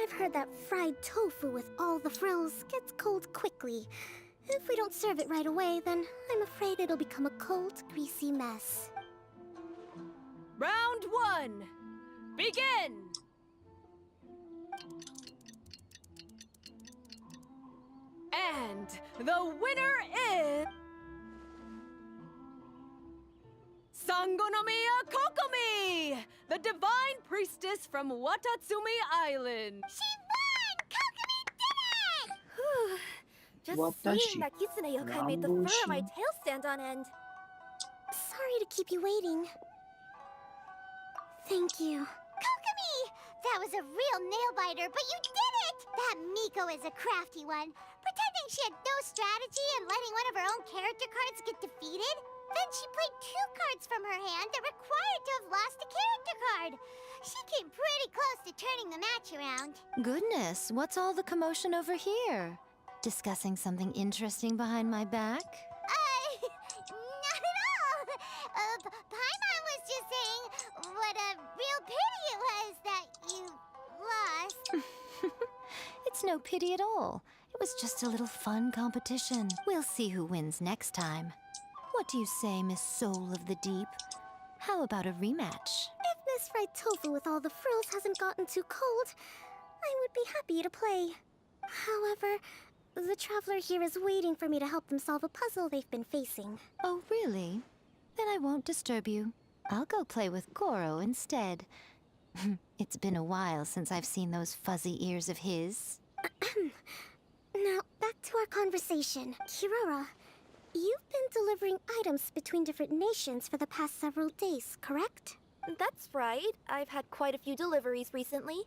I've heard that fried tofu with all the frills gets cold quickly. If we don't serve it right away, then I'm afraid it'll become a cold, greasy mess. Round one, begin! And the winner is... Sangonomiya Kokomi, the Divine Priestess from Watatsumi Island. She won! Kokomi did it! Just seeing that Kitsune yokai made the fur on my tail stand on end. Sorry to keep you waiting. Thank you. Kokomi! That was a real nail-biter, but you did it! That Miko is a crafty one. Pretending she had no strategy and letting one of her own character cards get defeated. Then she played 2 cards from her hand that required to have lost a character card. She came pretty close to turning the match around. Goodness, what's all the commotion over here? Discussing something interesting behind my back? Not at all. Paimon was just saying what a real pity it was that you lost. It's no pity at all. It was just a little fun competition. We'll see who wins next time. What do you say, Miss Soul of the Deep? How about a rematch? If Miss Fried Tofu with all the frills hasn't gotten too cold, I would be happy to play. However, The traveler here is waiting for me to help them solve a puzzle they've been facing. Oh, really? Then I won't disturb you. I'll go play with Goro instead. It's been a while since I've seen those fuzzy ears of his. Now, back to our conversation. Kirara, you've been delivering items between different nations for the past several days, correct? That's right. I've had quite a few deliveries recently.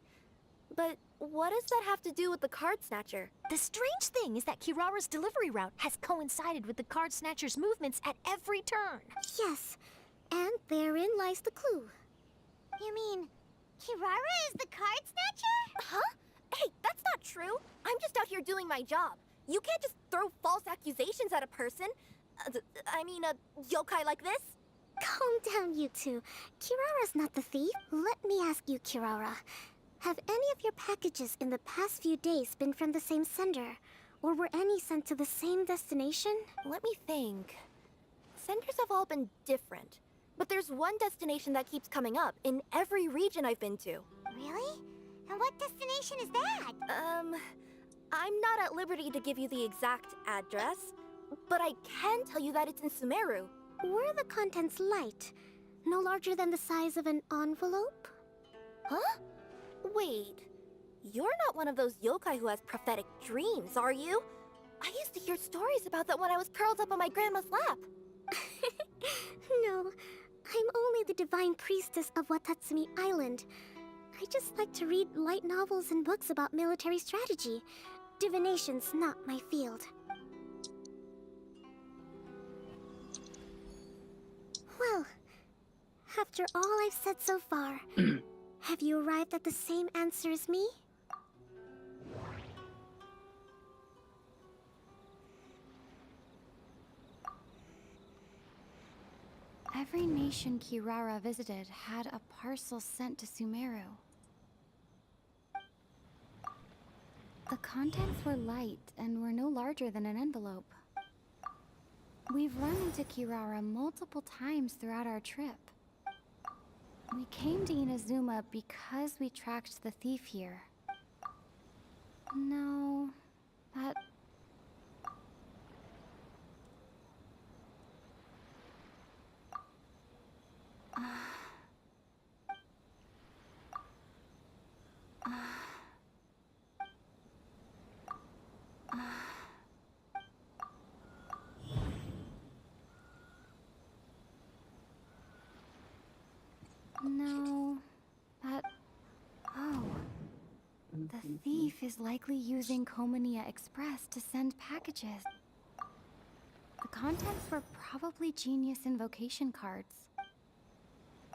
But what does that have to do with the card snatcher? The strange thing is that Kirara's delivery route has coincided with the card snatcher's movements at every turn. Yes, and therein lies the clue. You mean, Kirara is the card snatcher? Huh? Hey, that's not true. I'm just out here doing my job. You can't just throw false accusations at a person. A yokai like this. Calm down, you two. Kirara's not the thief. Let me ask you, Kirara. Have any of your packages in the past few days been from the same sender? Or were any sent to the same destination? Let me think. Senders have all been different. But there's one destination that keeps coming up in every region I've been to. Really? And what destination is that? I'm not at liberty to give you the exact address, but I can tell you that it's in Sumeru. Were the contents light? No larger than the size of an envelope? Huh? Wait, you're not one of those yokai who has prophetic dreams, are you? I used to hear stories about that when I was curled up on my grandma's lap. No, I'm only the divine priestess of Watatsumi Island. I just like to read light novels and books about military strategy. Divination's not my field. Well, after all I've said so far, have you arrived at the same answer as me? Every nation Kirara visited had a parcel sent to Sumeru. The contents were light and were no larger than an envelope. We've run into Kirara multiple times throughout our trip. We came to Inazuma because we tracked the thief here. No, that... No, but... Oh. The thief is likely using Komania Express to send packages. The contents were probably Genius Invocation cards.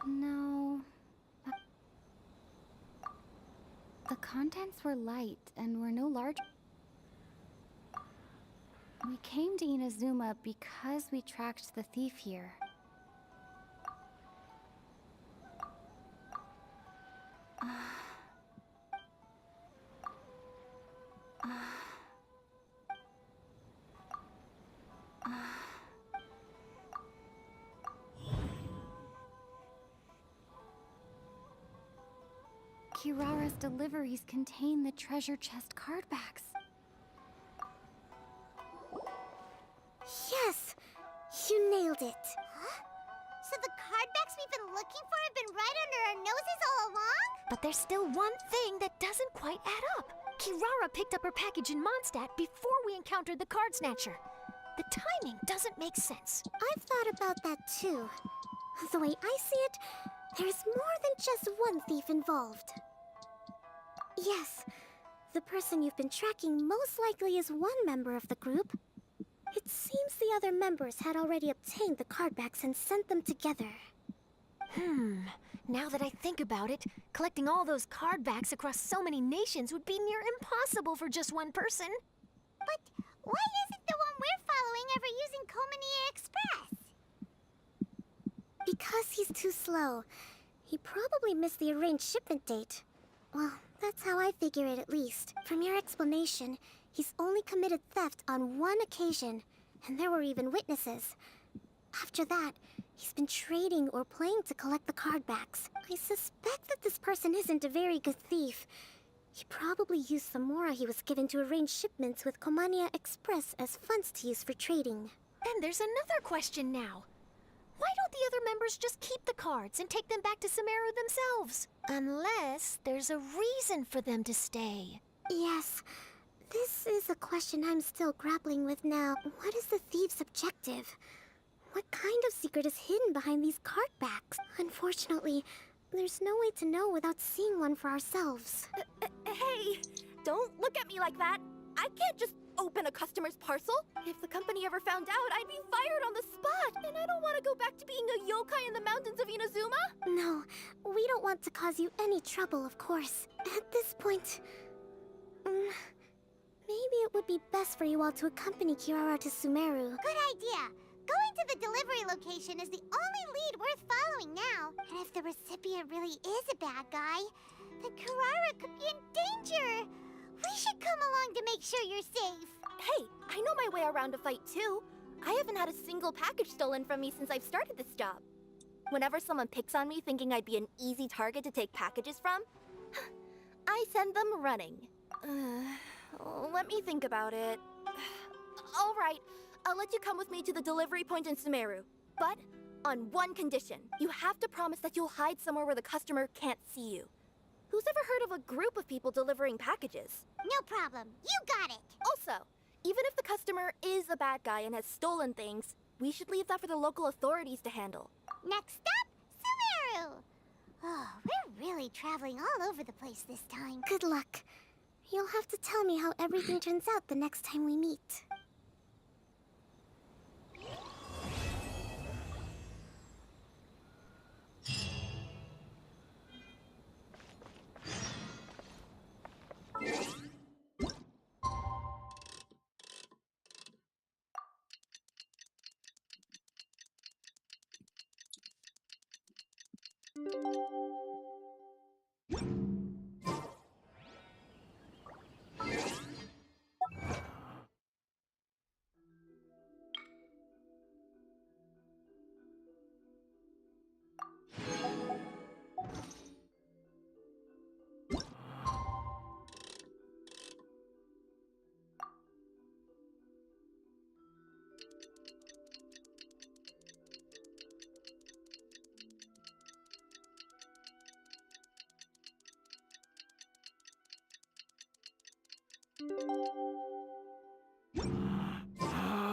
No, but... The contents were light and were no large... We came to Inazuma because we tracked the thief here. Kirara's deliveries contain the treasure chest card backs. Yes! You nailed it! Huh? So the card backs we've been looking for have been right under our noses all along? But there's still one thing that doesn't quite add up. Kirara picked up her package in Mondstadt before we encountered the card snatcher. The timing doesn't make sense. I've thought about that too. The way I see it, there's more than just one thief involved. Yes, the person you've been tracking most likely is one member of the group. It seems the other members had already obtained the card backs and sent them together. Now that I think about it, collecting all those card backs across so many nations would be near impossible for just one person. But why isn't the one we're following ever using Komania Express? Because he's too slow. He probably missed the arranged shipment date. Well, that's how I figure it at least. From your explanation, he's only committed theft on one occasion, and there were even witnesses. After that, he's been trading or playing to collect the card backs. I suspect that this person isn't a very good thief. He probably used some mora he was given to arrange shipments with Komania Express as funds to use for trading. And there's another question now. Why don't the other members just keep the cards and take them back to Sumeru themselves? Unless there's a reason for them to stay. Yes, this is a question I'm still grappling with now. What is the thieves' objective? What kind of secret is hidden behind these card backs? Unfortunately, there's no way to know without seeing one for ourselves. Hey, don't look at me like that. I can't just open a customer's parcel. If the company ever found out, I'd be fired on the spot. And I don't want to go back to being a yokai in the mountains of Inazuma. No, we don't want to cause you any trouble, of course. At this point, maybe it would be best for you all to accompany Kirara to Sumeru. Good idea. Going to the delivery location is the only lead worth following now. And if the recipient really is a bad guy, then Kirara could be in danger. We should come along to make sure you're safe. Hey, I know my way around a fight too. I haven't had a single package stolen from me since I've started this job. Whenever someone picks on me thinking I'd be an easy target to take packages from, I send them running. Let me think about it. All right, I'll let you come with me to the delivery point in Sumeru. But on one condition. You have to promise that you'll hide somewhere where the customer can't see you. Who's ever heard of a group of people delivering packages? No problem. You got it. Also, even if the customer is a bad guy and has stolen things, we should leave that for the local authorities to handle. Next stop, Sumeru! Oh, we're really traveling all over the place this time. Good luck. You'll have to tell me how everything turns out the next time we meet.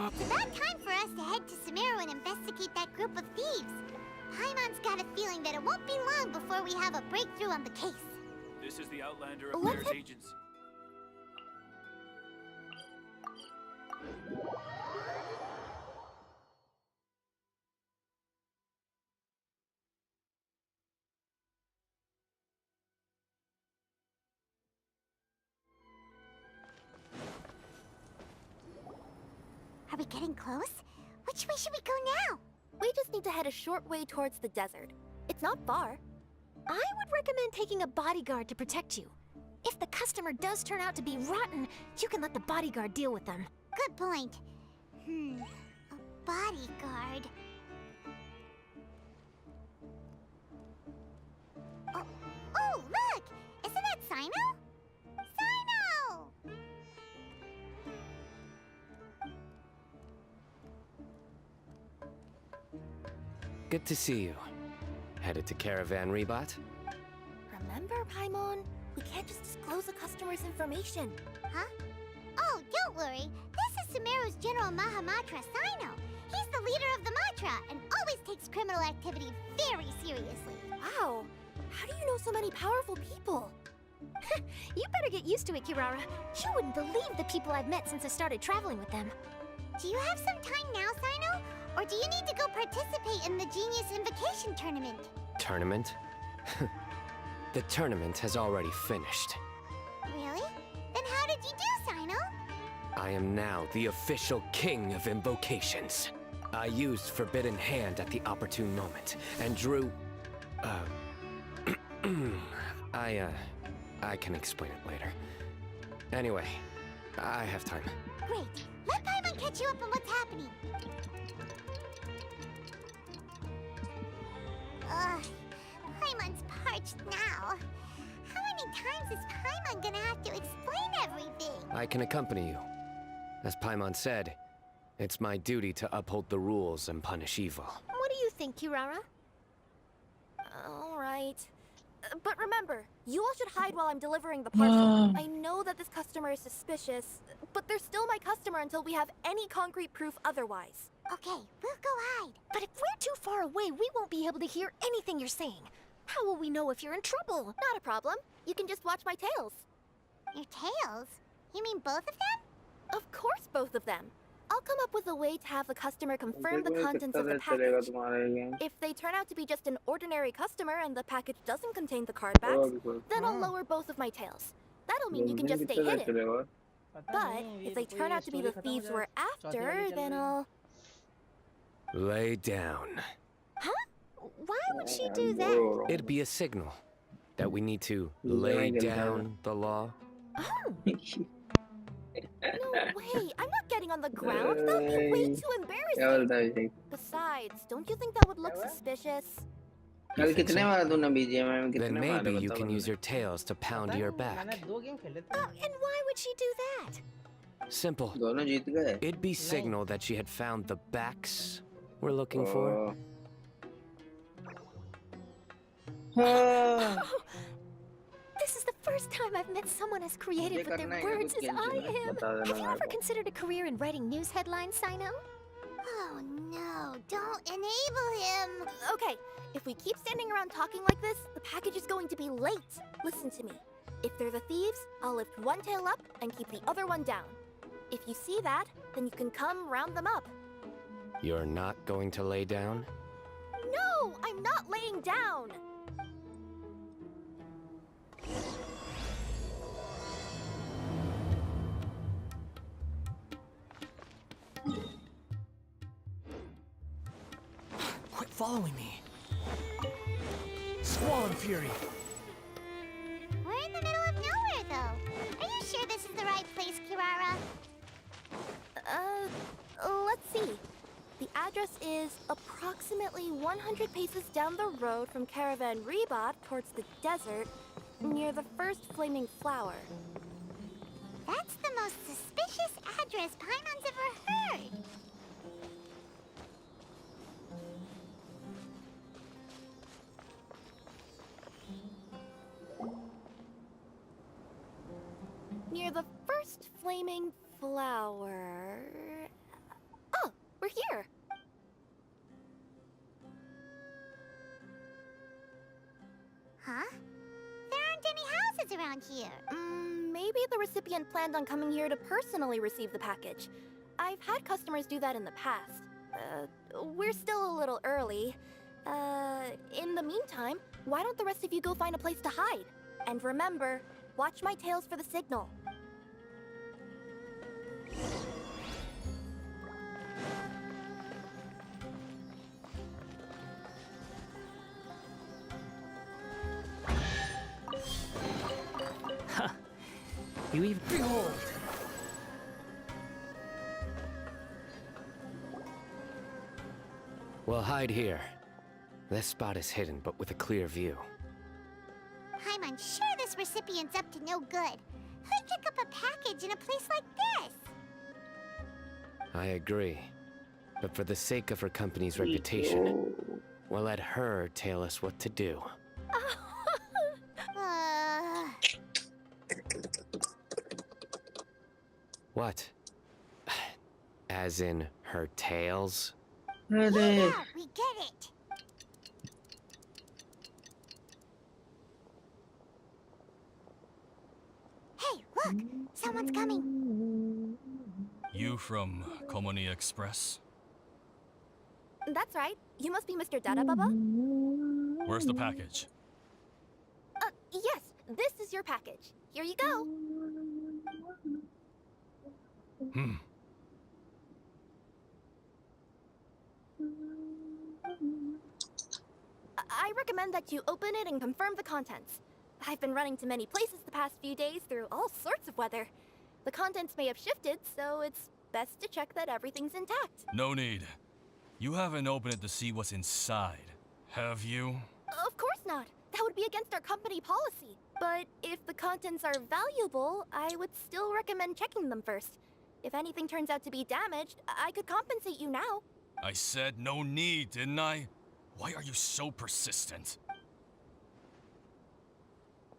It's about time for us to head to Sumeru and investigate that group of thieves. Paimon's got a feeling that it won't be long before we have a breakthrough on the case. This is the Outlander Affairs Agency. Are we getting close? Which way should we go now? We just need to head a short way towards the desert. It's not far. I would recommend taking a bodyguard to protect you. If the customer does turn out to be rotten, you can let the bodyguard deal with them. Good point. A bodyguard. Oh, look! Isn't that Sino? Sino! Good to see you. Headed to Caravan Rebot? Remember, Paimon? We can't just disclose a customer's information. Huh? Oh, don't worry. This is Sumeru's General Mahamatra, Sino. He's the leader of the Matra and always takes criminal activity very seriously. Wow! How do you know so many powerful people? You better get used to it, Kirara. You wouldn't believe the people I've met since I started traveling with them. Do you have some time now, Sino? Or do you need to go participate in the Genius Invocation Tournament? Tournament? The tournament has already finished. Really? Then how did you do, Sino? I am now the official king of invocations. I used Forbidden Hand at the opportune moment, and drew... I can explain it later. Anyway, I have time. Great. Let Paimon catch you up on what's happening. Ugh, Paimon's parched now. How many many times is Paimon gonna have to explain everything? I can accompany you. As Paimon said, it's my duty to uphold the rules and punish evil. What do you think, Kirara? All right. But remember, you all should hide while I'm delivering the parcel. I know that this customer is suspicious, but they're still my customer until we have any concrete proof otherwise. Okay, we'll go hide. But if we're too far away, we won't be able to hear anything you're saying. How will we know if you're in trouble? Not a problem. You can just watch my tails. Your tails? You mean both of them? Of course, both of them. I'll come up with a way to have the customer confirm the contents of the package. If they turn out to be just an ordinary customer and the package doesn't contain the card backs, then I'll lower both of my tails. That'll mean you can just stay hidden. But if they turn out to be the thieves we're after, then I'll... Lay down. Huh? Why would she do that? It'd be a signal that we need to lay down the law. Oh. No way! I'm not getting on the ground. That'll be way too embarrassing. Besides, don't you think that would look suspicious? Then maybe you can use your tails to pound your back. And why would she do that? Simple. It'd be signal that she had found the backs we're looking for. This is the first time I've met someone as creative with their words as I am. Have you ever considered a career in writing news headlines, Sino? Oh no, don't enable him! Okay, if we keep standing around talking like this, the package is going to be late. Listen to me. If they're the thieves, I'll lift one tail up and keep the other one down. If you see that, then you can come round them up. You're not going to lay down? No, I'm not laying down! Quit following me. Squall and Fury. We're in the middle of nowhere, though. Are you sure this is the right place, Kirara? Let's see. The address is approximately 100 paces down the road from Caravan Rebot towards the desert, near the first flaming flower. That's the most suspicious address Paimon's ever heard. Near the first flaming flower... Oh, we're here! Huh? There aren't any houses around here. Maybe the recipient planned on coming here to personally receive the package. I've had customers do that in the past. We're still a little early. In the meantime, why don't the rest of you go find a place to hide? And remember, watch my tails for the signal. Huh. You even... Behold! We'll hide here. This spot is hidden, but with a clear view. I'm sure this recipient's up to no good. Who'd pick up a package in a place like this? I agree. But for the sake of her company's reputation, we'll let her tell us what to do. What? As in her tails? Yeah, we get it. Hey, look! Someone's coming. You from Komoni Express? That's right. You must be Mr. Dada Baba? Where's the package? Yes. This is your package. Here you go. I recommend that you open it and confirm the contents. I've been running to many places the past few days through all sorts of weather. The contents may have shifted, so it's best to check that everything's intact. No need. You haven't opened it to see what's inside, have you? Of course not. That would be against our company policy. But if the contents are valuable, I would still recommend checking them first. If anything turns out to be damaged, I could compensate you now. I said no need, didn't I? Why are you so persistent?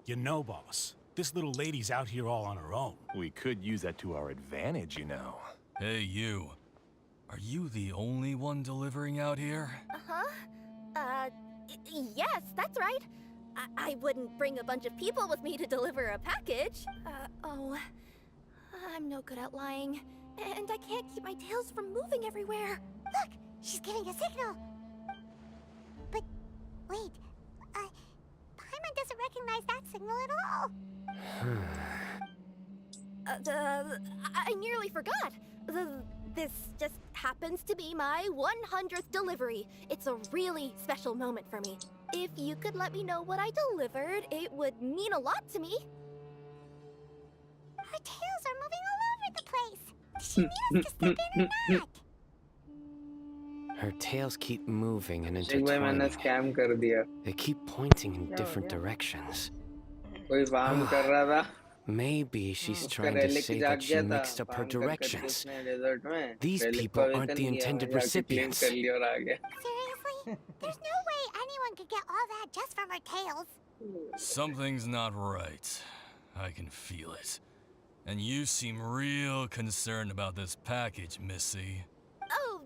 You know, boss, this little lady's out here all on her own. We could use that to our advantage, you know. Hey, you. Are you the only one delivering out here? Yes, that's right. I wouldn't bring a bunch of people with me to deliver a package. I'm no good at lying. And I can't keep my tails from moving everywhere. Look, she's giving a signal. But wait, Paimon doesn't recognize that signal at all. I nearly forgot. This just happens to be my 100th delivery. It's a really special moment for me. If you could let me know what I delivered, it would mean a lot to me. Her tails are moving all over the place. Does she need us to step in or not? Her tails keep moving and भाई मैंने intertwining. scam कर दिया. They keep pointing in different directions. कोई farm कर रहा था. Maybe she's उसका trying to relic say जाग that she गया था. mixed up her Farm कर करके directions. उसने desert में These relic people को aren't the awaken किया, intended जाके claim recipients. कर लिया और आ गया. Seriously? There's no way anyone could get all that just from her tails. Something's not right. I can feel it. And you seem real concerned about this package, Missy. Oh,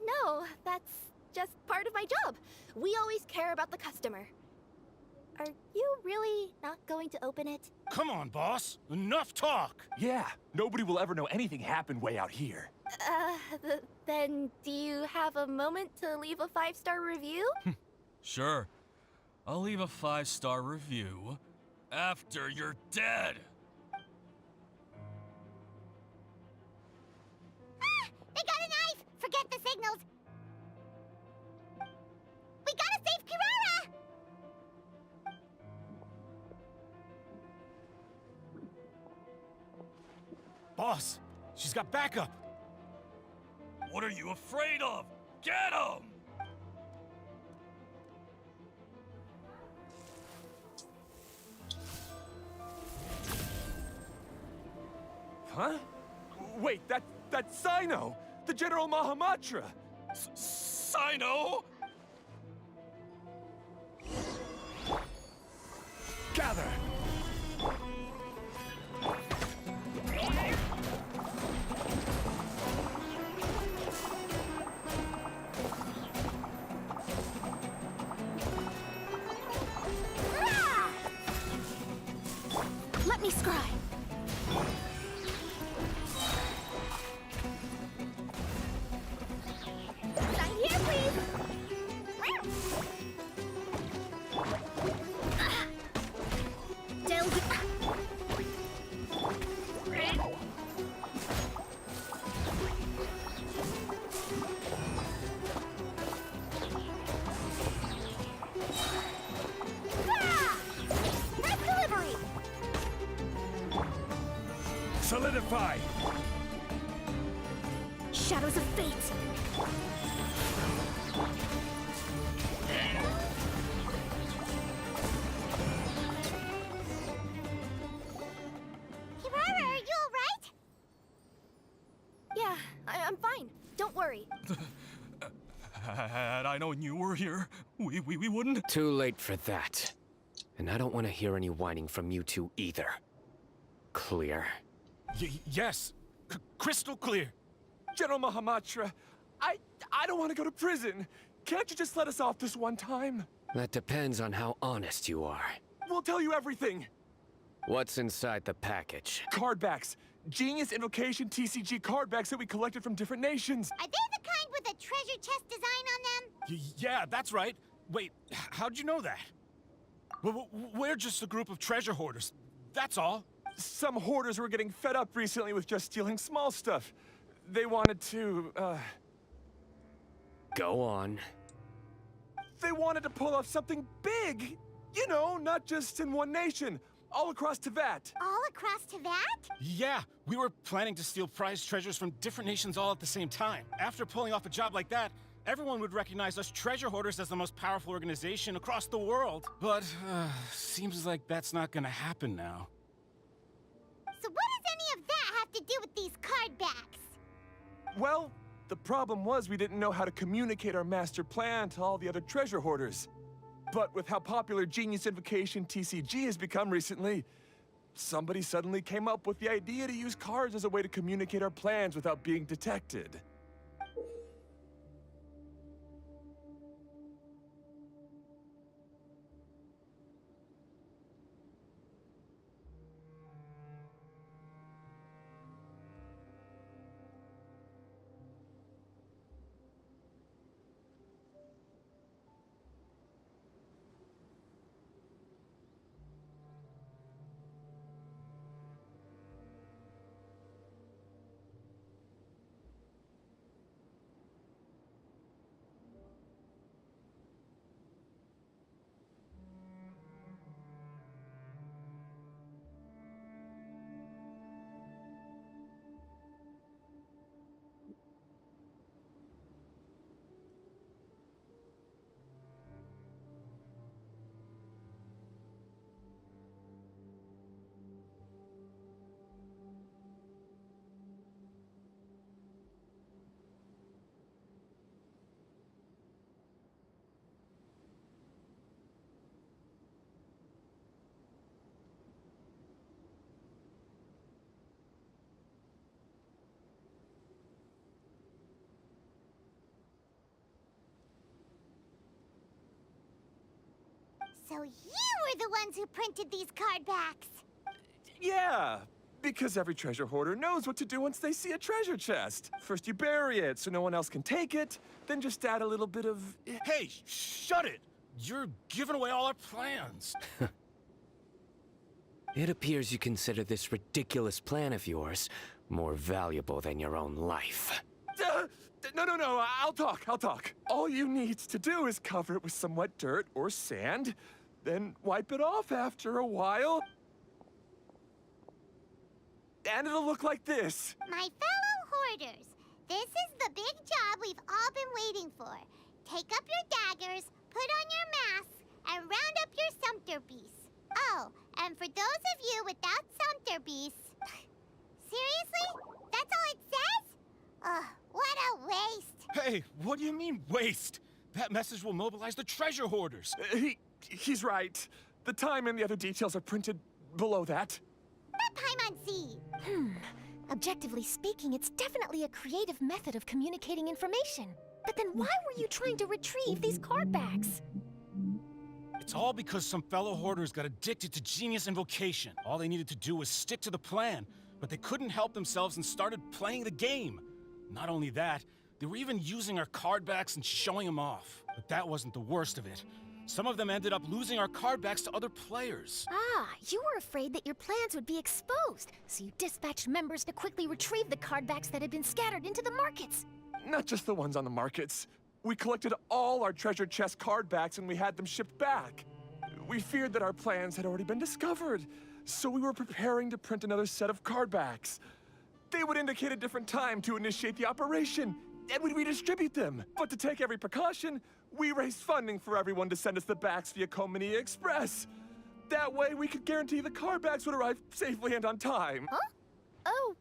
no, that's just part of my job. We always care about the customer. Are you really not going to open it? Come on, boss. Enough talk. Yeah, nobody will ever know anything happened way out here. Then do you have a moment to leave a 5-star review? Sure. I'll leave a 5-star review after you're dead. They got a knife! Forget the signals! We gotta save Kirara! Boss, she's got backup. What are you afraid of? Get him! Huh? Wait, that's Sino! The General Mahamatra! Sino? Gather! Let me scry. Sign here, please. Delve. Press delivery. Solidify. Shadows of fate. Kirara, are you alright? Yeah, I'm fine. Don't worry. Had I known you were here, we wouldn't. Too late for that. And I don't want to hear any whining from you two either. Clear? Yes. Crystal clear. General Mahamatra, I don't want to go to prison. Can't you just let us off this one time? That depends on how honest you are. We'll tell you everything. What's inside the package? Card backs. Genius Invocation TCG card backs that we collected from different nations. Are they the kind with a treasure chest design on them? Yeah, that's right. Wait, how'd you know that? We're just a group of treasure hoarders. That's all. Some hoarders were getting fed up recently with just stealing small stuff. They wanted to, Go on. They wanted to pull off something big. You know, not just in one nation. All across Teyvat. All across Teyvat? Yeah, we were planning to steal prized treasures from different nations all at the same time. After pulling off a job like that, everyone would recognize us treasure hoarders as the most powerful organization across the world. But, seems like that's not gonna happen now. So what does any of that have to do with these card backs? Well, the problem was we didn't know how to communicate our master plan to all the other treasure hoarders. But with how popular Genius Invocation TCG has become recently, somebody suddenly came up with the idea to use cards as a way to communicate our plans without being detected. So you were the ones who printed these card backs. Yeah, because every treasure hoarder knows what to do once they see a treasure chest. First you bury it so no one else can take it, then just add a little bit of... Hey, shut it! You're giving away all our plans. It appears you consider this ridiculous plan of yours more valuable than your own life. No, I'll talk. All you need to do is cover it with some wet dirt or sand, then wipe it off after a while. And it'll look like this. My fellow hoarders, this is the big job we've all been waiting for. Take up your daggers, put on your masks, and round up your sumpter-beasts. Oh, and for those of you without sumpter-beasts... Seriously? That's all it says? Ugh, what a waste. Hey, what do you mean, waste? That message will mobilize the treasure hoarders. He's right. The time and the other details are printed below that. Paimon-si. Objectively speaking, it's definitely a creative method of communicating information. But then why were you trying to retrieve these card backs? It's all because some fellow hoarders got addicted to Genius Invocation. All they needed to do was stick to the plan, but they couldn't help themselves and started playing the game. Not only that, they were even using our card backs and showing them off. But that wasn't the worst of it. Some of them ended up losing our card backs to other players. Ah, you were afraid that your plans would be exposed, so you dispatched members to quickly retrieve the card backs that had been scattered into the markets. Not just the ones on the markets. We collected all our treasure chest card backs and we had them shipped back. We feared that our plans had already been discovered, so we were preparing to print another set of card backs. They would indicate a different time to initiate the operation, and we'd redistribute them. But to take every precaution, we raised funding for everyone to send us the backs via Komini Express. That way, we could guarantee the card backs would arrive safely and on time. Huh? Oh,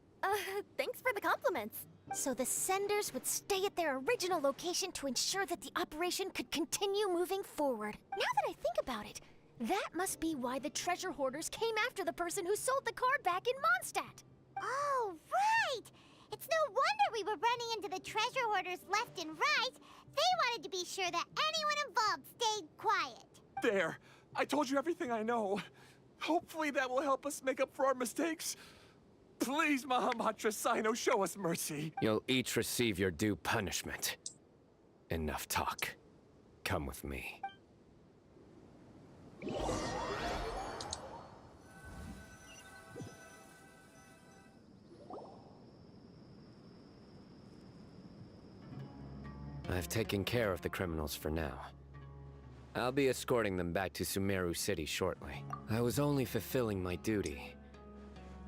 thanks for the compliments. So the senders would stay at their original location to ensure that the operation could continue moving forward. Now that I think about it, that must be why the treasure hoarders came after the person who sold the card back in Mondstadt. Oh, right! It's no wonder we were running into the treasure hoarders left and right. They wanted to be sure that anyone involved stayed quiet. There. I told you everything I know. Hopefully that will help us make up for our mistakes. Please, Mahamatra Sino, show us mercy. You'll each receive your due punishment. Enough talk. Come with me. I've taken care of the criminals for now. I'll be escorting them back to Sumeru City shortly. I was only fulfilling my duty.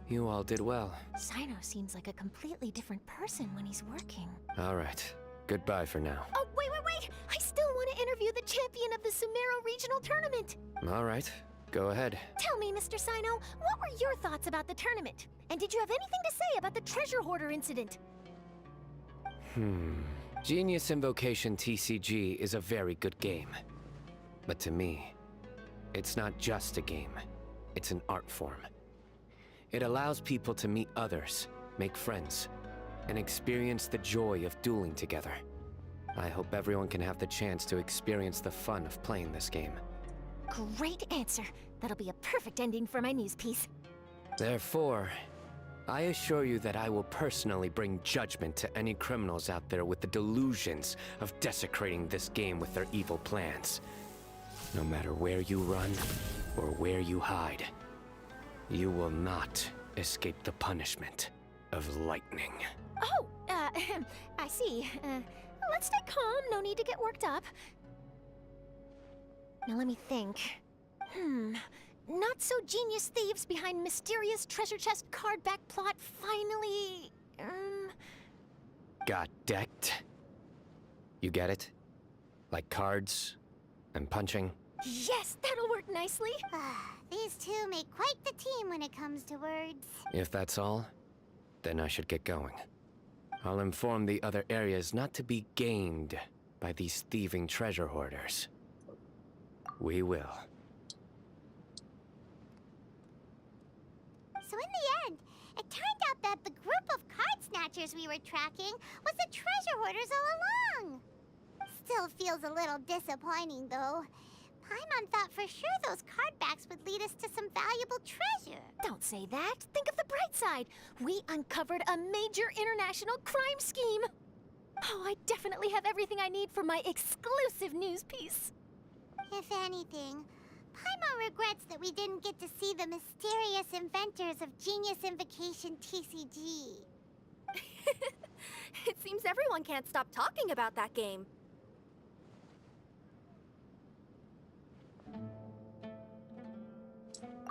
You all did well. Sino seems like a completely different person when he's working. All right. Goodbye for now. Oh, wait! interview the champion of the Sumeru Regional Tournament. All right, go ahead. Tell me, Mr. Sino, what were your thoughts about the tournament? And did you have anything to say about the treasure hoarder incident? Genius Invocation TCG is a very good game. But to me, it's not just a game. It's an art form. It allows people to meet others, make friends, and experience the joy of dueling together. I hope everyone can have the chance to experience the fun of playing this game. Great answer. That'll be a perfect ending for my news piece. Therefore, I assure you that I will personally bring judgment to any criminals out there with the delusions of desecrating this game with their evil plans. No matter where you run or where you hide, you will not escape the punishment of lightning. Oh, I see. Let's stay calm, no need to get worked up. Now let me think. Not-so-genius thieves behind mysterious treasure chest card back plot finally... Got decked? You get it? Like cards and punching? Yes, that'll work nicely. These two make quite the team when it comes to words. If that's all, then I should get going. I'll inform the other areas not to be gamed by these thieving treasure hoarders. We will. So in the end, it turned out that the group of card snatchers we were tracking was the treasure hoarders all along. Still feels a little disappointing, though. Paimon thought for sure those card backs would lead us to some valuable treasure. Don't say that. Think of the bright side. We uncovered a major international crime scheme. Oh, I definitely have everything I need for my exclusive news piece. If anything, Paimon regrets that we didn't get to see the mysterious inventors of Genius Invocation TCG. It seems everyone can't stop talking about that game.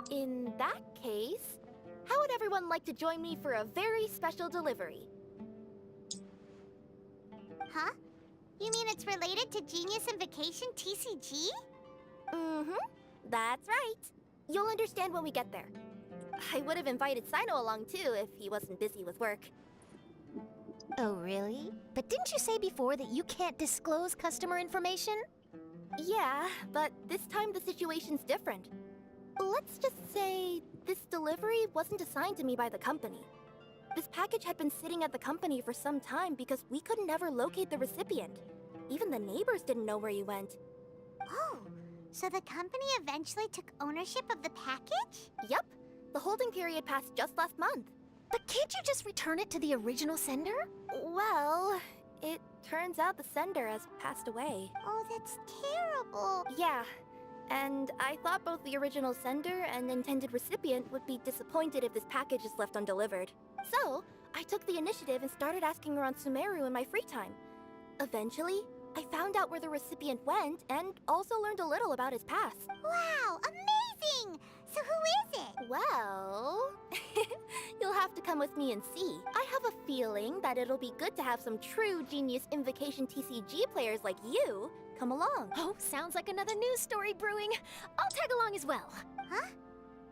In that case, how would everyone like to join me for a very special delivery? Huh? You mean it's related to Genius Invocation TCG? That's right. You'll understand when we get there. I would have invited Sino along too if he wasn't busy with work. Oh, really? But didn't you say before that you can't disclose customer information? Yeah, but this time the situation's different. Let's just say this delivery wasn't assigned to me by the company. This package had been sitting at the company for some time because we could never locate the recipient. Even the neighbors didn't know where he went. Oh, so the company eventually took ownership of the package? Yep. The holding period passed just last month. But can't you just return it to the original sender? Well, it turns out the sender has passed away. Oh, that's terrible. Yeah. And I thought both the original sender and intended recipient would be disappointed if this package is left undelivered. So, I took the initiative and started asking around Sumeru in my free time. Eventually, I found out where the recipient went and also learned a little about his past. Wow, amazing! So who is it? Well, you'll have to come with me and see. I have a feeling that it'll be good to have some true Genius Invocation TCG players like you come along. Oh, sounds like another news story brewing. I'll tag along as well. Huh?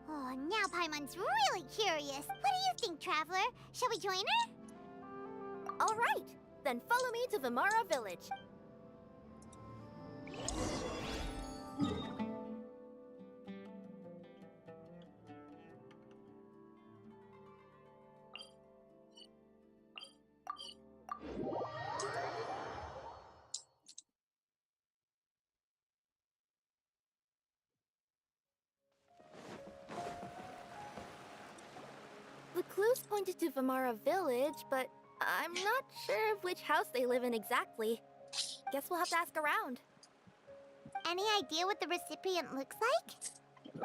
Oh, now Paimon's really curious. What do you think, Traveler? Shall we join her? All right, then follow me to Vimara Village. The clues pointed to Vimara Village, but I'm not sure of which house they live in exactly. Guess we'll have to ask around. Any idea what the recipient looks like?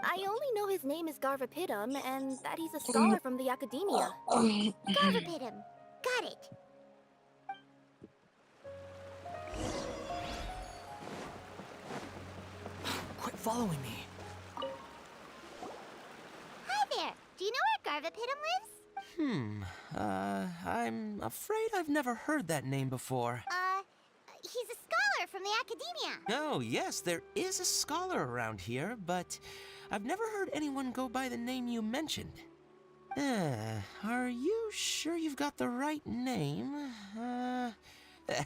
I only know his name is Garvapidum and that he's a scholar from the academia. Garvapidum. Got it. Quit following me. Hi there. Do you know where Garvapidum lives? I'm afraid I've never heard that name before. He's a scholar from the academia. Oh, yes, there is a scholar around here, but I've never heard anyone go by the name you mentioned. Are you sure you've got the right name?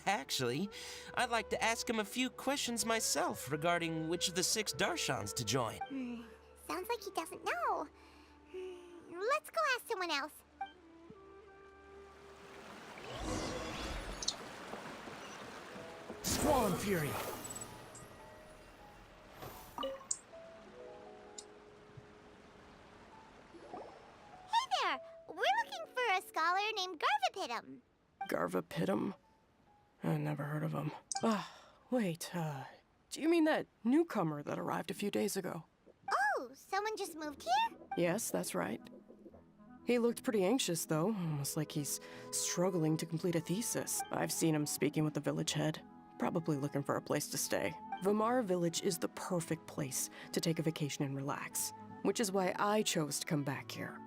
Actually, I'd like to ask him a few questions myself regarding which of the 6 Darshans to join. Sounds like he doesn't know. Let's go ask someone else. Squall and Fury. Hey there! We're looking for a scholar named Garvapitum. Garvapitum? I never heard of him. Wait, do you mean that newcomer that arrived a few days ago? Oh, someone just moved here? Yes, that's right. He looked pretty anxious, though, almost like he's struggling to complete a thesis. I've seen him speaking with the village head, probably looking for a place to stay. Vamara Village is the perfect place to take a vacation and relax, which is why I chose to come back here.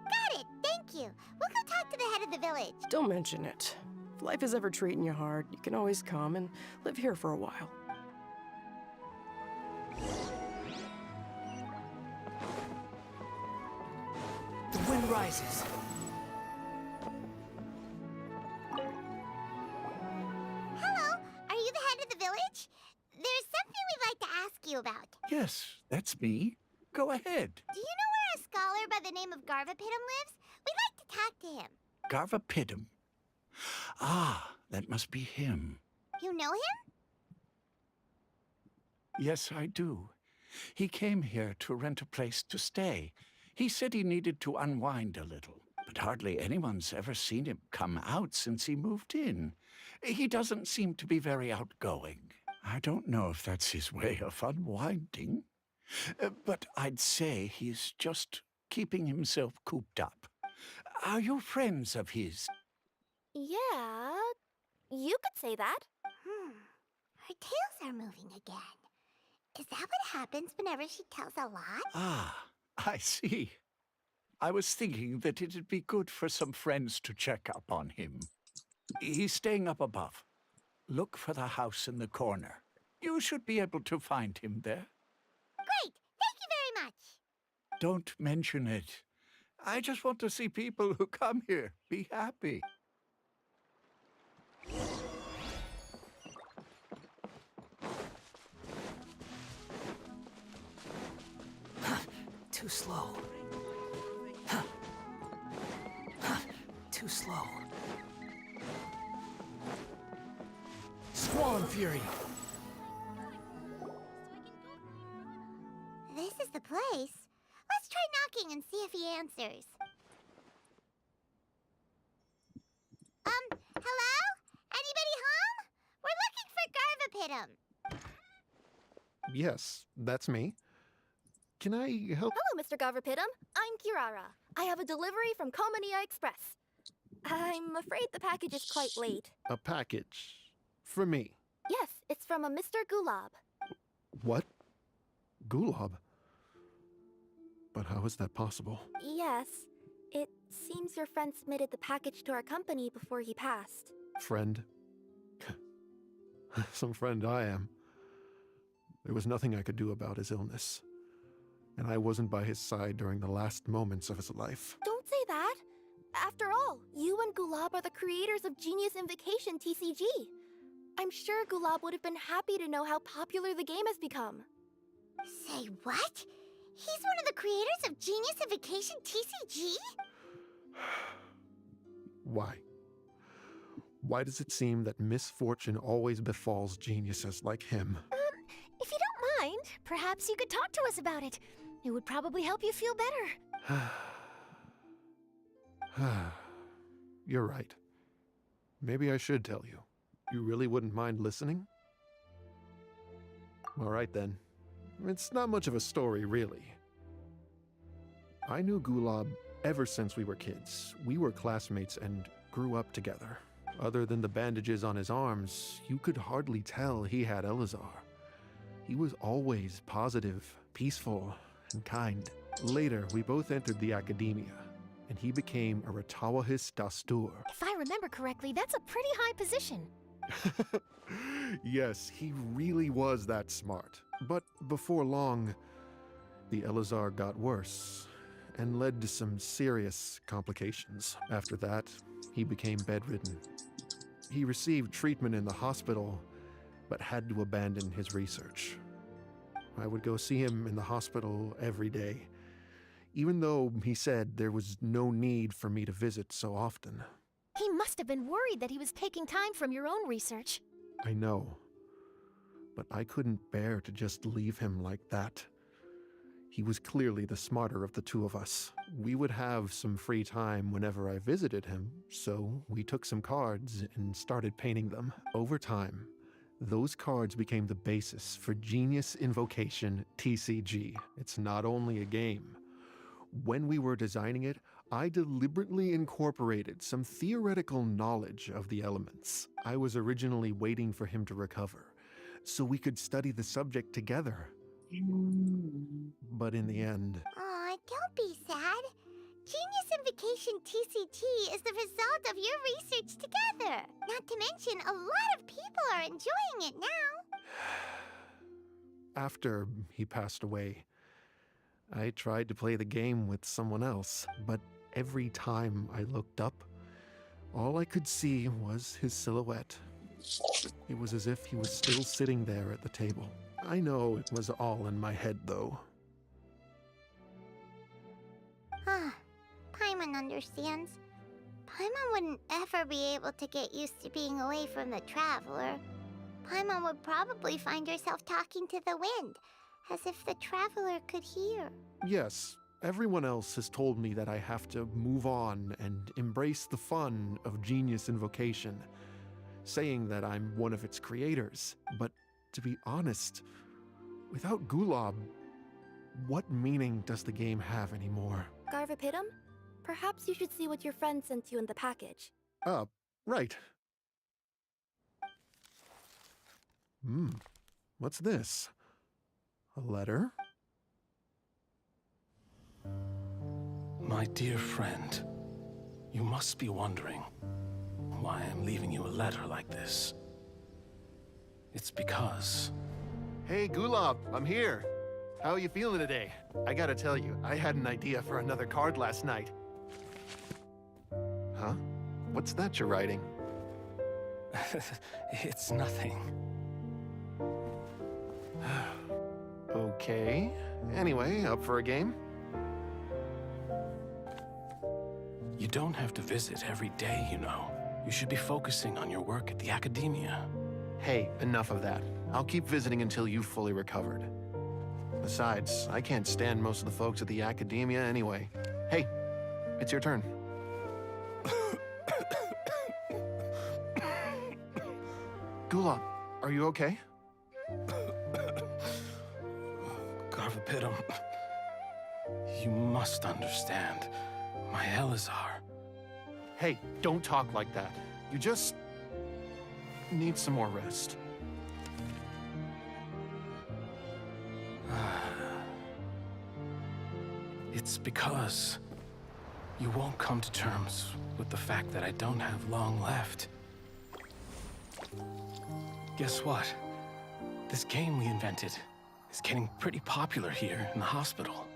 Got it, thank you. We'll go talk to the head of the village. Don't mention it. If life is ever treating you hard, you can always come and live here for a while. The wind rises. Hello, are you the head of the village? There's something we'd like to ask you about. Yes, that's me. Go ahead. Do you know where a scholar by the name of Garvapitum lives? We'd like to talk to him. Garvapitum. Ah, that must be him. You know him? Yes, I do. He came here to rent a place to stay. He said he needed to unwind a little, but hardly anyone's ever seen him come out since he moved in. He doesn't seem to be very outgoing. I don't know if that's his way of unwinding, but I'd say he's just keeping himself cooped up. Are you friends of his? Yeah, you could say that. Her tails are moving again. Is that what happens whenever she tells a lot? Ah, I see. I was thinking that it'd be good for some friends to check up on him. He's staying up above. Look for the house in the corner. You should be able to find him there. Great! Thank you very much! Don't mention it. I just want to see people who come here be happy. Too slow. Too slow. Squall and Fury. This is the place. Let's try knocking and see if he answers. Hello? Anybody home? We're looking for Garvapitum. Yes, that's me. Can I help? Hello, Mr. Garvapitum. I'm Kirara. I have a delivery from Komania Express. I'm afraid the package is quite late. A package? For me? Yes, it's from a Mr. Gulab. What? Gulab? But how is that possible? Yes. It seems your friend submitted the package to our company before he passed. Friend? Some friend I am. There was nothing I could do about his illness. And I wasn't by his side during the last moments of his life. Don't say that. After all, you and Gulab are the creators of Genius Invocation TCG. I'm sure Gulab would have been happy to know how popular the game has become. Say what? He's one of the creators of Genius Invocation TCG? Why? Why does it seem that misfortune always befalls geniuses like him? If you don't mind, perhaps you could talk to us about it. It would probably help you feel better. You're right. Maybe I should tell you. You really wouldn't mind listening? All right then. It's not much of a story, really. I knew Gulab ever since we were kids. We were classmates and grew up together. Other than the bandages on his arms, you could hardly tell he had Elazar. He was always positive, peaceful, and kind. Later, we both entered the academia, and he became a Ratawahis Dastur. If I remember correctly, that's a pretty high position. Yes, he really was that smart. But before long, the Elazar got worse and led to some serious complications. After that, he became bedridden. He received treatment in the hospital, but had to abandon his research. I would go see him in the hospital every day, even though he said there was no need for me to visit so often. He must have been worried that he was taking time from your own research. I know, but I couldn't bear to just leave him like that. He was clearly the smarter of the two of us. We would have some free time whenever I visited him, so we took some cards and started painting them. Over time, those cards became the basis for Genius Invocation TCG. It's not only a game. When we were designing it, I deliberately incorporated some theoretical knowledge of the elements. I was originally waiting for him to recover, so we could study the subject together. But in the end... Aw, don't be sad. Genius Invocation TCG is the result of your research together. Not to mention, a lot of people are enjoying it now. After he passed away, I tried to play the game with someone else, but every time I looked up, all I could see was his silhouette. It was as if he was still sitting there at the table. I know it was all in my head, though. Paimon understands. Paimon wouldn't ever be able to get used to being away from the Traveler. Paimon would probably find herself talking to the wind, as if the Traveler could hear. Yes, everyone else has told me that I have to move on and embrace the fun of Genius Invocation, saying that I'm one of its creators. But to be honest, without Gulab, what meaning does the game have anymore? Garvapitum? Perhaps you should see what your friend sent you in the package. Right. What's this? A letter? My dear friend, you must be wondering why I'm leaving you a letter like this. It's because... Hey, Gulab, I'm here. How are you feeling today? I gotta tell you, I had an idea for another card last night. Huh? What's that you're writing? It's nothing. Okay. Anyway, up for a game? You don't have to visit every day, you know. You should be focusing on your work at the academia. Hey, enough of that. I'll keep visiting until you've fully recovered. Besides, I can't stand most of the folks at the academia anyway. Hey, it's your turn. Gulab, are you okay? Garvapitum, you must understand. My Elazar. Hey, don't talk like that. You just need some more rest. It's because you won't come to terms with the fact that I don't have long left. Guess what? This game we invented is getting pretty popular here in the hospital.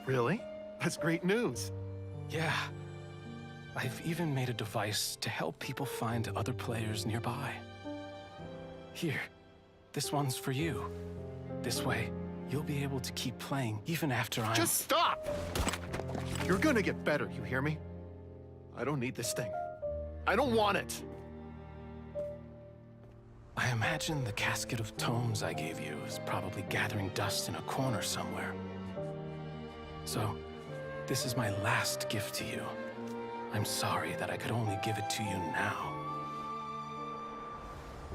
Really? That's great news. Yeah. I've even made a device to help people find other players nearby. Here, this one's for you. This way, you'll be able to keep playing even after I'm... Just stop! You're gonna get better, you hear me? I don't need this thing. I don't want it! I imagine the casket of tomes I gave you is probably gathering dust in a corner somewhere. So, this is my last gift to you. I'm sorry that I could only give it to you now.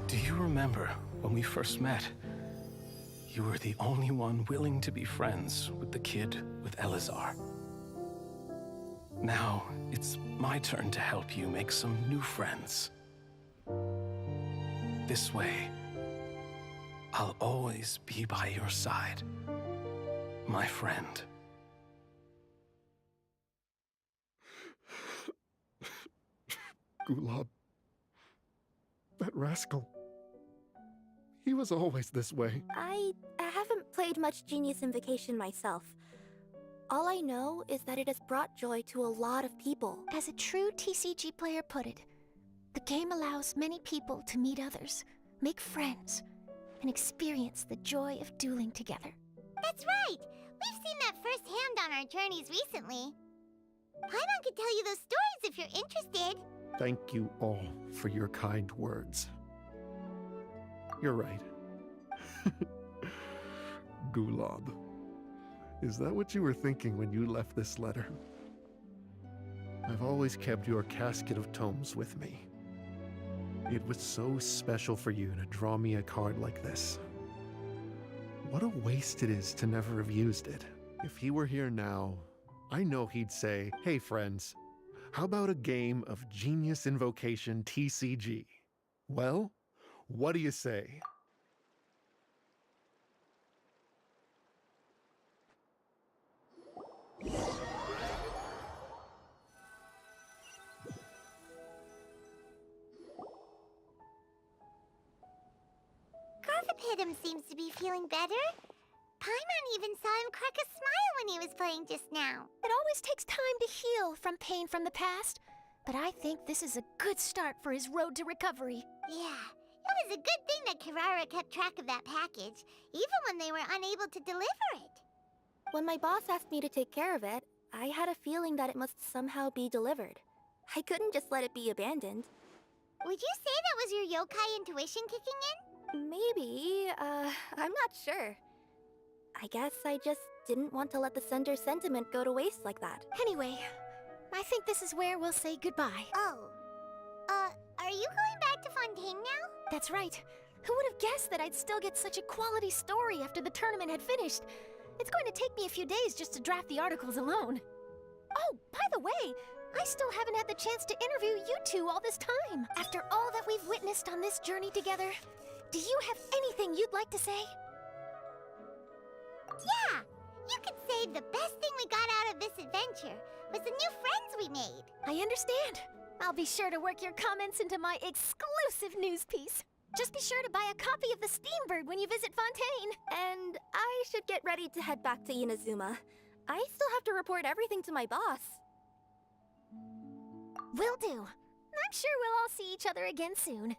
Do you remember when we first met? You were the only one willing to be friends with the kid with Elazar. Now, it's my turn to help you make some new friends. This way, I'll always be by your side, my friend. Gulab. That rascal. He was always this way. I haven't played much Genius Invocation myself. All I know is that it has brought joy to a lot of people. As a true TCG player put it, the game allows many people to meet others, make friends, and experience the joy of dueling together. That's right! We've seen that firsthand on our journeys recently. Paimon could tell you those stories if you're interested. Thank you all for your kind words. You're right. Gulab. Is that what you were thinking when you left this letter? I've always kept your casket of tomes with me. It was so special for you to draw me a card like this. What a waste it is to never have used it. If he were here now, I know he'd say, "Hey friends, how about a game of Genius Invocation TCG? Well, what do you say?" Garvapidum seems to be feeling better. Paimon even saw him crack a smile when he was playing just now. It always takes time to heal from pain from the past, but I think this is a good start for his road to recovery. Yeah, it was a good thing that Kirara kept track of that package, even when they were unable to deliver it. When my boss asked me to take care of it, I had a feeling that it must somehow be delivered. I couldn't just let it be abandoned. Would you say that was your yokai intuition kicking in? Maybe, I'm not sure. I guess I just didn't want to let the Sender's sentiment go to waste like that. Anyway, I think this is where we'll say goodbye. Oh. Are you going back to Fontaine now? That's right. Who would have guessed that I'd still get such a quality story after the tournament had finished? It's going to take me a few days just to draft the articles alone. Oh, by the way, I still haven't had the chance to interview you two all this time. After all that we've witnessed on this journey together, do you have anything you'd like to say? Yeah! You could say the best thing we got out of this adventure was the new friends we made. I understand. I'll be sure to work your comments into my exclusive news piece. Just be sure to buy a copy of the Steambird when you visit Fontaine. And I should get ready to head back to Inazuma. I still have to report everything to my boss. Will do. I'm sure we'll all see each other again soon.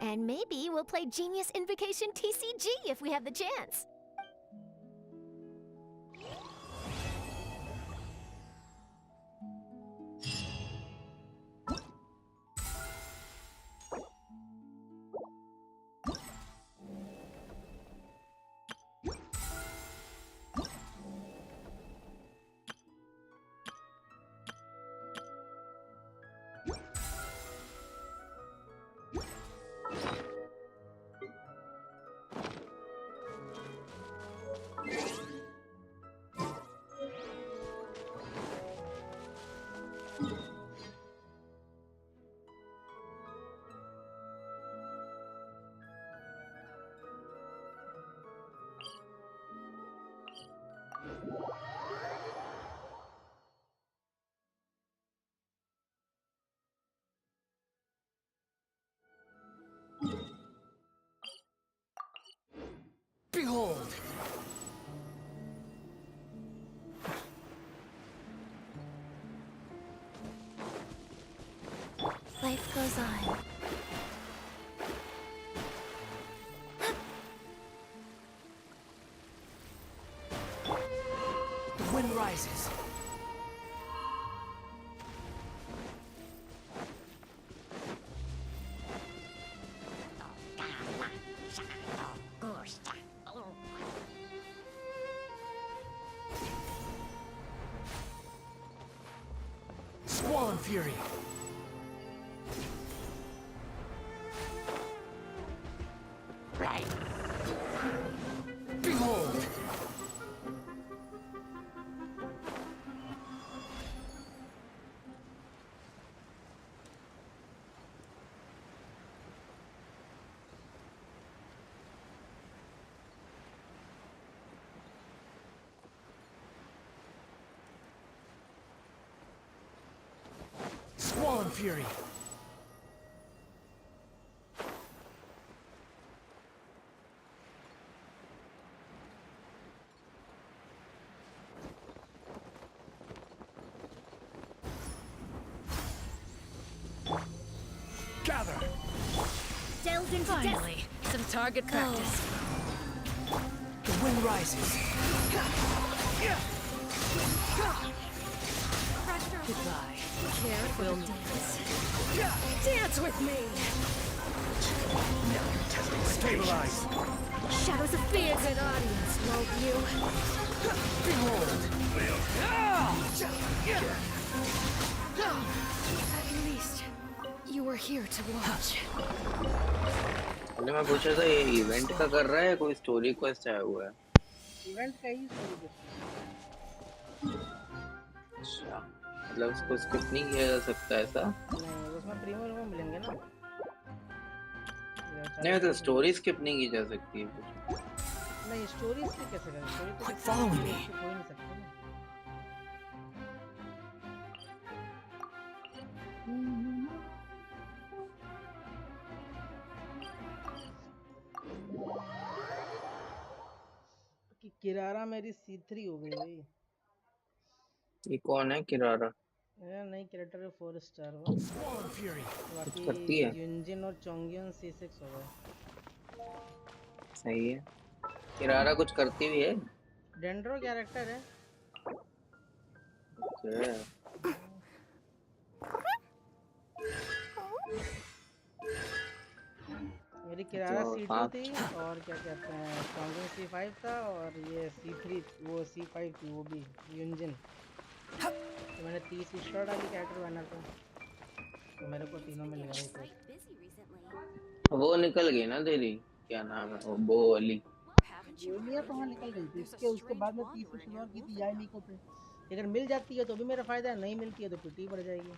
And maybe we'll play Genius Invocation TCG if we have the chance. Behold! Life goes on. The wind rises. Squall Fury. Right. Behold! Squall Fury. Gather. Delve into Finally, some target practice. The wind rises. Goodbye. Careful dance. Dance with me! Now you're testing my stabilize. Shadows of fear. Good audience, won't you? Behold! At least, you were here to watch. अरे मैं पूछ रहा था ये event का कर रहा है कोई स्टोरी क्वेस्ट आया हुआ है? इवेंट का ही स्टोरी क्वेस्ट। अच्छा मतलब उसको स्किप नहीं किया जा सकता ऐसा? नहीं उसमें प्रीमियम में मिलेंगे ना। नहीं तो स्टोरी स्किप नहीं की जा सकती है। नहीं स्टोरी स्किप कैसे करें? स्टोरी तो Quit following me. हो ही नहीं सकती ना। कि किरारा मेरी C3 हो गई भाई। ये कौन है किरारा? ये नई कैरेक्टर है 4 स्टार वो। बाकी करती है? युनजिन और चोंगयन C6 हो गए। सही है। किरारा कुछ करती भी है? डेंड्रो कैरेक्टर है। ओके। मेरी किरारा तो C2 थी और क्या कहते हैं चोंगयन C5 था और ये C3 वो C5 थी वो भी युनजिन। तो मैंने 30 स्टार डाली कैरेक्टर बैनर पे तो मेरे को तीनों में लगा एक। वो निकल गई ना तेरी, क्या नाम है वो बो वाली? गोलियां तो हाँ निकल गई थी इसके उसके बाद में 30 स्टार और की थी यार निको पे। अगर मिल जाती है तो भी मेरा फायदा है, नहीं मिलती है तो पिटी बढ़ जाएगी।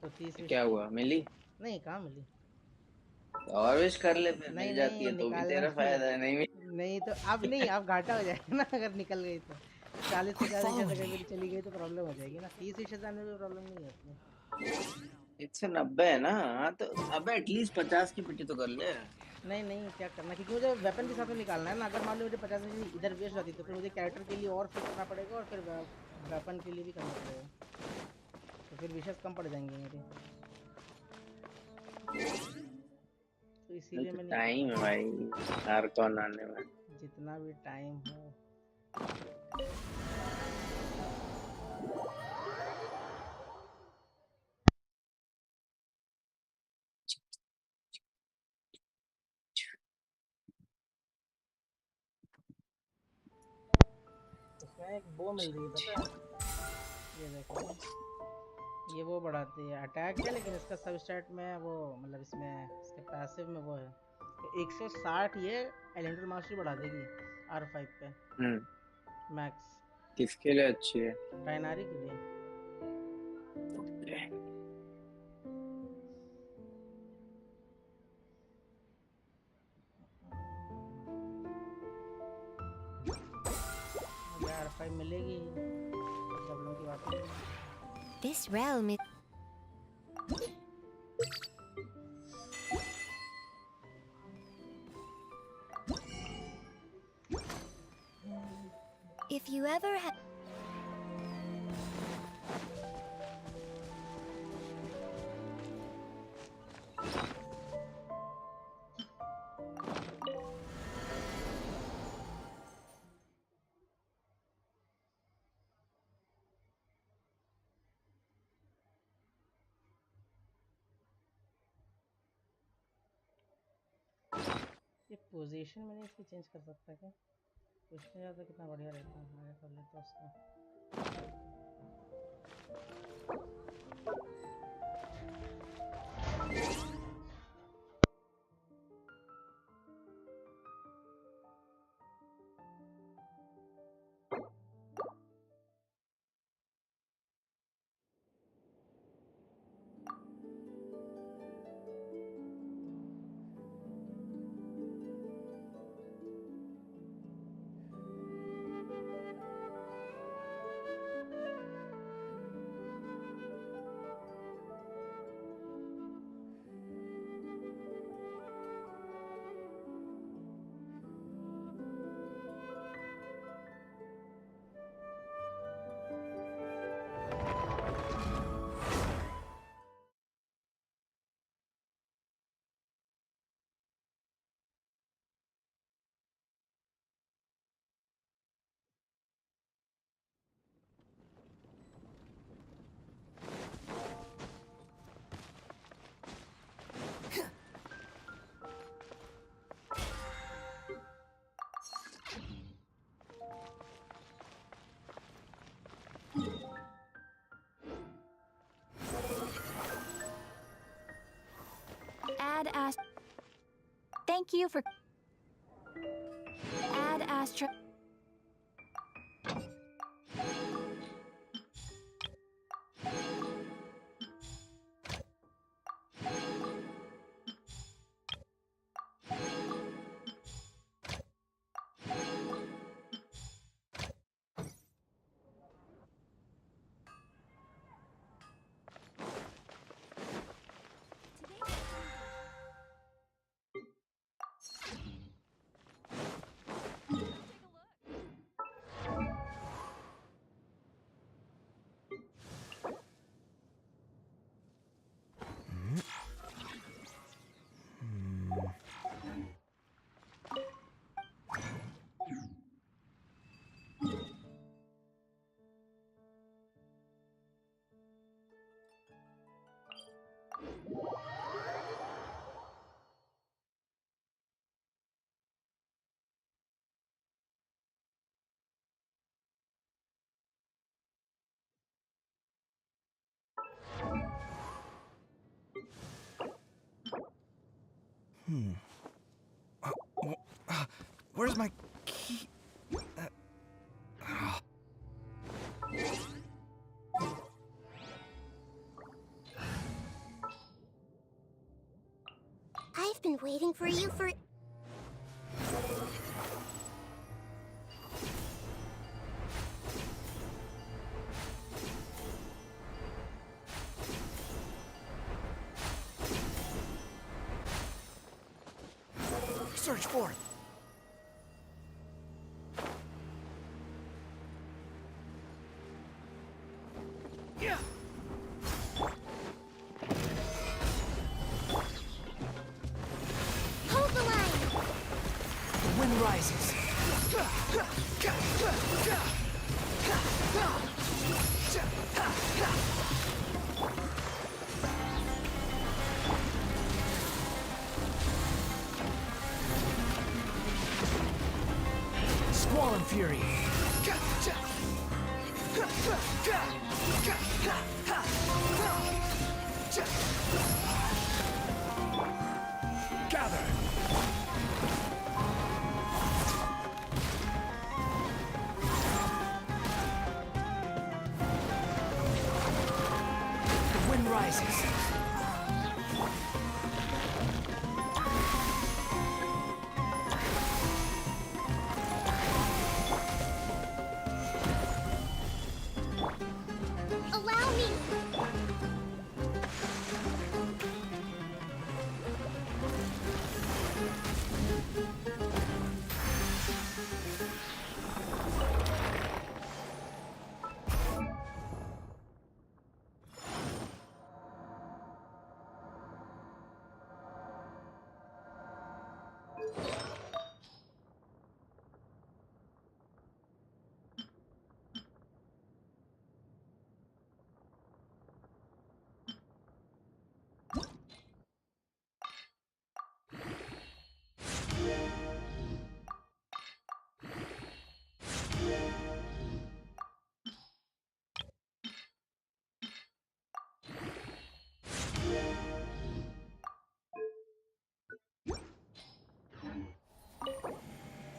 तो 30 क्या हुआ मिली? नहीं कहाँ मिली? और विश कर ले फिर नहीं मिल जाती है तो भी निकालना तेरा फायदा है। नहीं नहीं तो अब नहीं अब घाटा हो जाएगा ना अगर निकल गई तो 40-50 अगर मेरी चली गई तो प्रॉब्लम हो जाएगी ना। 30 में भी प्रॉब्लम नहीं होती। 190 है ना? हाँ तो अबे एटलीस्ट 50 की पिटी तो कर ले। नहीं क्या करना क्योंकि मुझे वेपन के साथ में निकालना है ना। अगर मान लो मुझे 50 इधर वेस्ट जाती तो फिर मुझे कैरेक्टर के लिए और फिर करना पड़ेगा और फिर वेपन के लिए भी करना पड़ेगा तो फिर विशेष कम पड़ जाएंगे मेरे। तो इसीलिए मैं टाइम है भाई हर कौन आने में। जितना भी टाइम हो उसमें एक वो मिल रही है पता है? ये देखो ये वो बढ़ाती है अटैक है लेकिन इसका सब स्टैट में वो मतलब इसमें इसके पैसिव में वो है 160 ये एलिमेंटल मास्टरी बढ़ा देगी R5 पे मैक्स। किसके लिए अच्छी है? डायनारी के लिए। मुझे R5 मिलेगी प्रॉब्लम की बात नहीं है। This realm is... If you ever had... ये पोजीशन मैंने इसकी चेंज कर सकता क्या? पोजीशन ज़्यादा कितना बढ़िया रहता है। आगे कर लेता हूँ उसका। Thank you for... Ad Astra... Where's my key? I've been waiting for you for... Search for it. Yeah. Hold the line! The wind rises. Squall and fury. Gather. The wind rises. Allow me!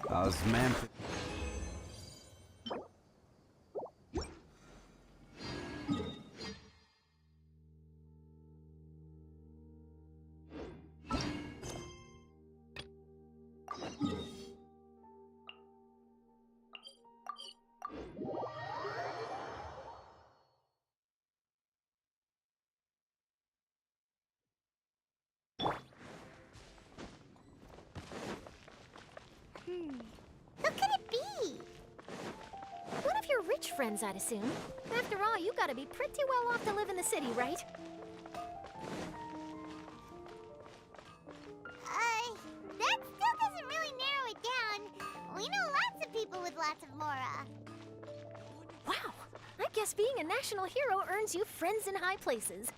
Osmanthus. Who could it be? One of your rich friends, I'd assume. After all, you gotta be pretty well off to live in the city, right? That still doesn't really narrow it down. We know lots of people with lots of mora. Wow, I guess being a national hero earns you friends in high places.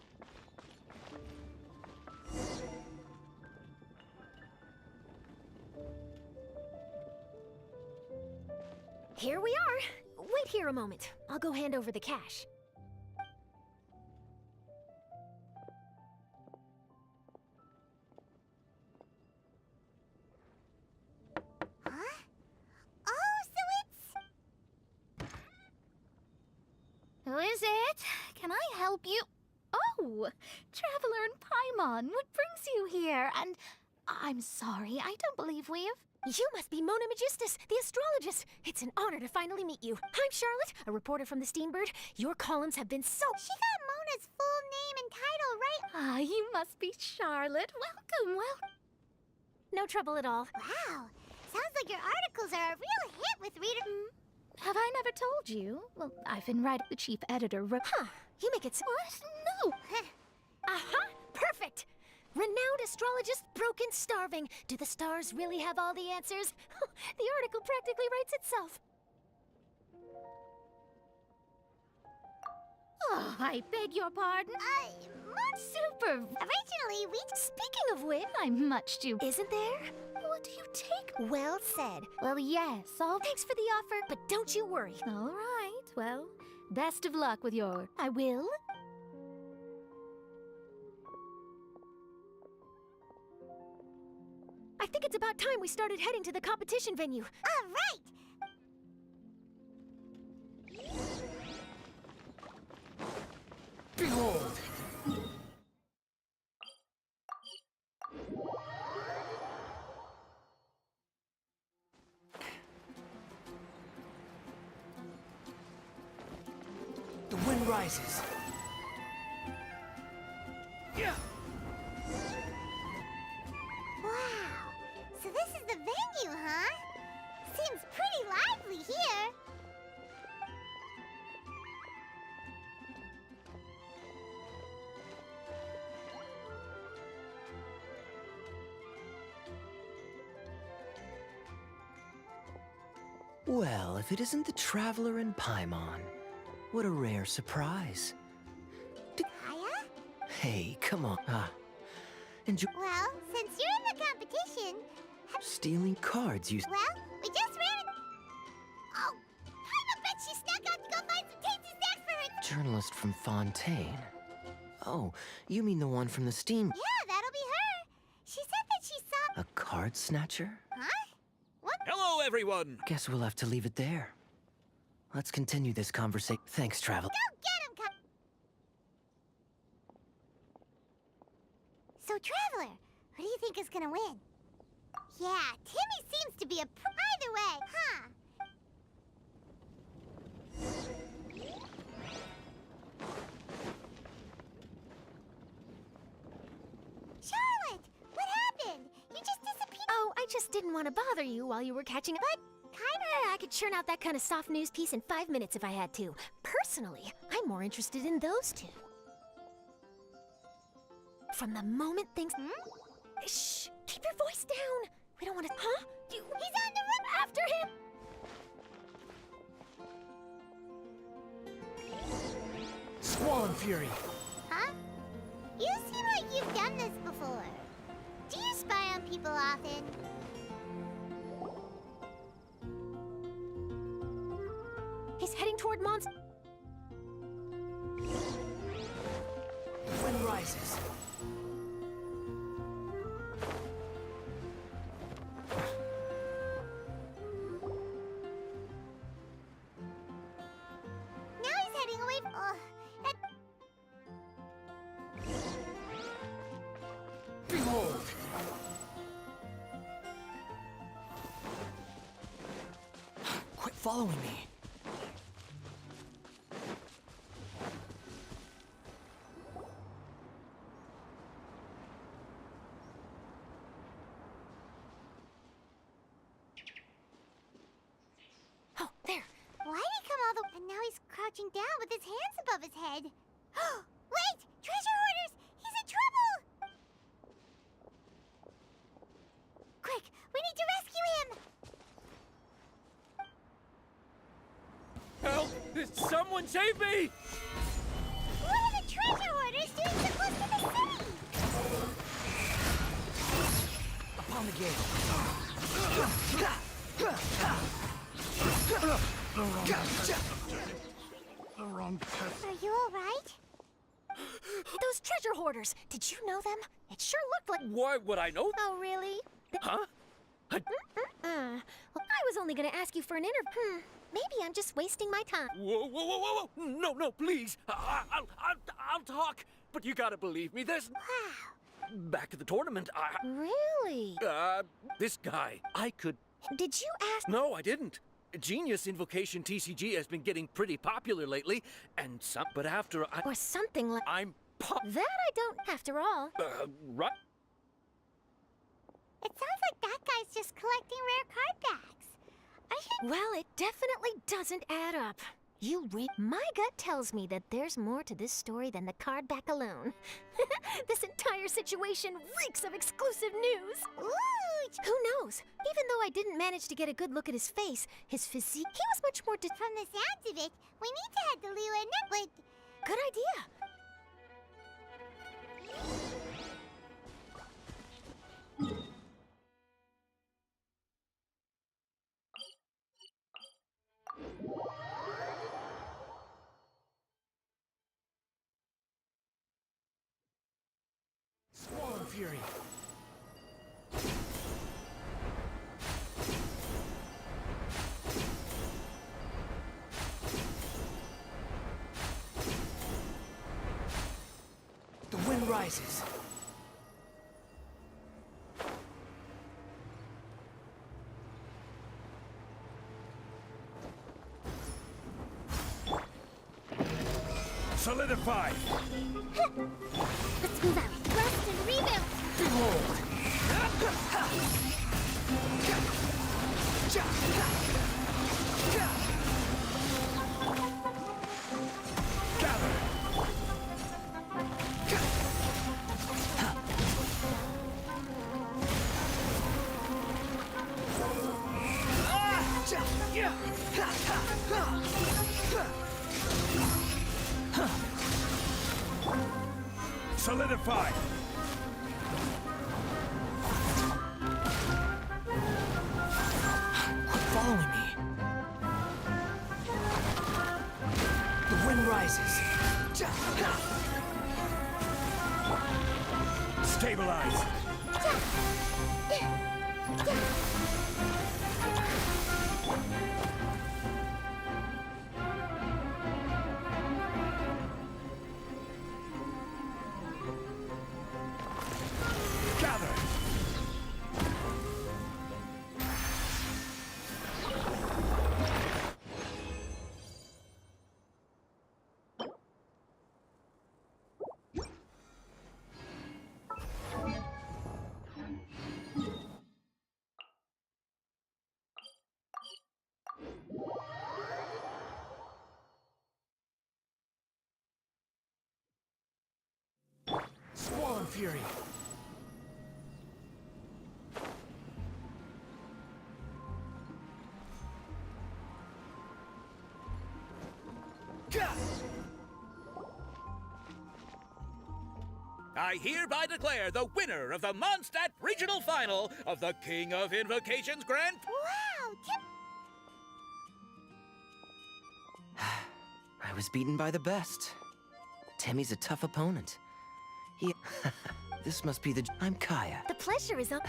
Here we are. Wait here a moment. I'll go hand over the cash. help you? Oh, Traveler and Paimon, what brings you here? And I'm sorry, I don't believe we've... You must be Mona Magistus, the astrologist. It's an honor to finally meet you. I'm Charlotte, a reporter from the Steambird. Your columns have been so... She got Mona's full name and title right. Ah, you must be Charlotte. Welcome, No trouble at all. Wow. Sounds like your articles are a real hit with readers. Have I never told you? Well, I've been writing the chief editor. Huh, you make it so... What? No! Aha! Perfect! Renowned astrologist, broken, starving. Do the stars really have all the answers? The article practically writes itself. Oh, I beg your pardon? Super! Originally, we... Speaking of which, I'm much too... Isn't there? What do you take? Well said. Well, yes, all... Thanks for the offer, but don't you worry. All right, well, best of luck with your... I will. I think it's about time we started heading to the competition venue. All right! Behold! The wind rises. Yeah. Wow. So this is the venue, huh? Seems pretty lively here. Well, if it isn't the Traveler and Paimon, what a rare surprise. Kaya? Hey, come on. Enjoy Well, since you're in the competition... stealing cards, you... Well, we just ran... Oh, I bet she snuck out to go find some tasty snacks for her... Journalist from Fontaine. Oh, you mean the one from the steam... Yeah, that'll be her. She said that she saw... A card snatcher? Huh? What? Hello, everyone! Guess we'll have to leave it there. Let's continue this conversation. Thanks, Travel. Go get him, So, Traveler, who do you think is gonna win? Yeah, Timmy seems to be a either way, huh? Charlotte, what happened? You just disappeared. Oh, I just didn't want to bother you while you were catching up. But I could churn out that kind of soft news piece in 5 minutes if I had to. Personally, I'm more interested in those two. From the moment things... Shh! Keep your voice down! We don't want to... Huh? He's on the roof! After him! Squall and Fury. Huh? You seem like you've done this before. Do you spy on people often? He's heading toward Mon's... Wind rises. Now he's heading away from... Behold! Quit following me. Oh, there. Why did he come all the... And now he's crouching down with his hands above his head. Wait! Treasure hoarders! He's in trouble! Quick! We need to rescue him! Help! Someone save me! What are the treasure hoarders doing so close to the city? Upon the gate. Are you alright? Those treasure hoarders! Did you know them? It sure looked like... Why would I know? Oh, really? Huh? Well, I was only gonna ask you for an interview. Maybe I'm just wasting my time. Whoa, whoa, whoa, whoa, whoa! No, no, please. I'll talk. But you gotta believe me. There's. Wow. Back at the tournament, Really? This guy, I could. Did you ask? No, I didn't. Genius Invocation TCG has been getting pretty popular lately, and but after I. Or something like. I'm. That I don't, after all. Right. It sounds like that guy's just collecting rare card backs. Well, it definitely doesn't add up. My gut tells me that there's more to this story than the card back alone. This entire situation reeks of exclusive news. Ooh! Who knows? Even though I didn't manage to get a good look at his face, his physique, he was much more From the sounds of it, we need to head to Lua but... Good idea. Swarm Fury. The wind rises. Solidify! Let's move out. Rest and rebuild! Behold! Gather! Solidify! Following me. The wind rises. Stabilize! Gather! Swarm Fury. I hereby declare the winner of the Mondstadt Regional Final of the King of Invocations Grand... Wow! I was beaten by the best. Temmie's a tough opponent. This must be the... I'm Kaya. The pleasure is up.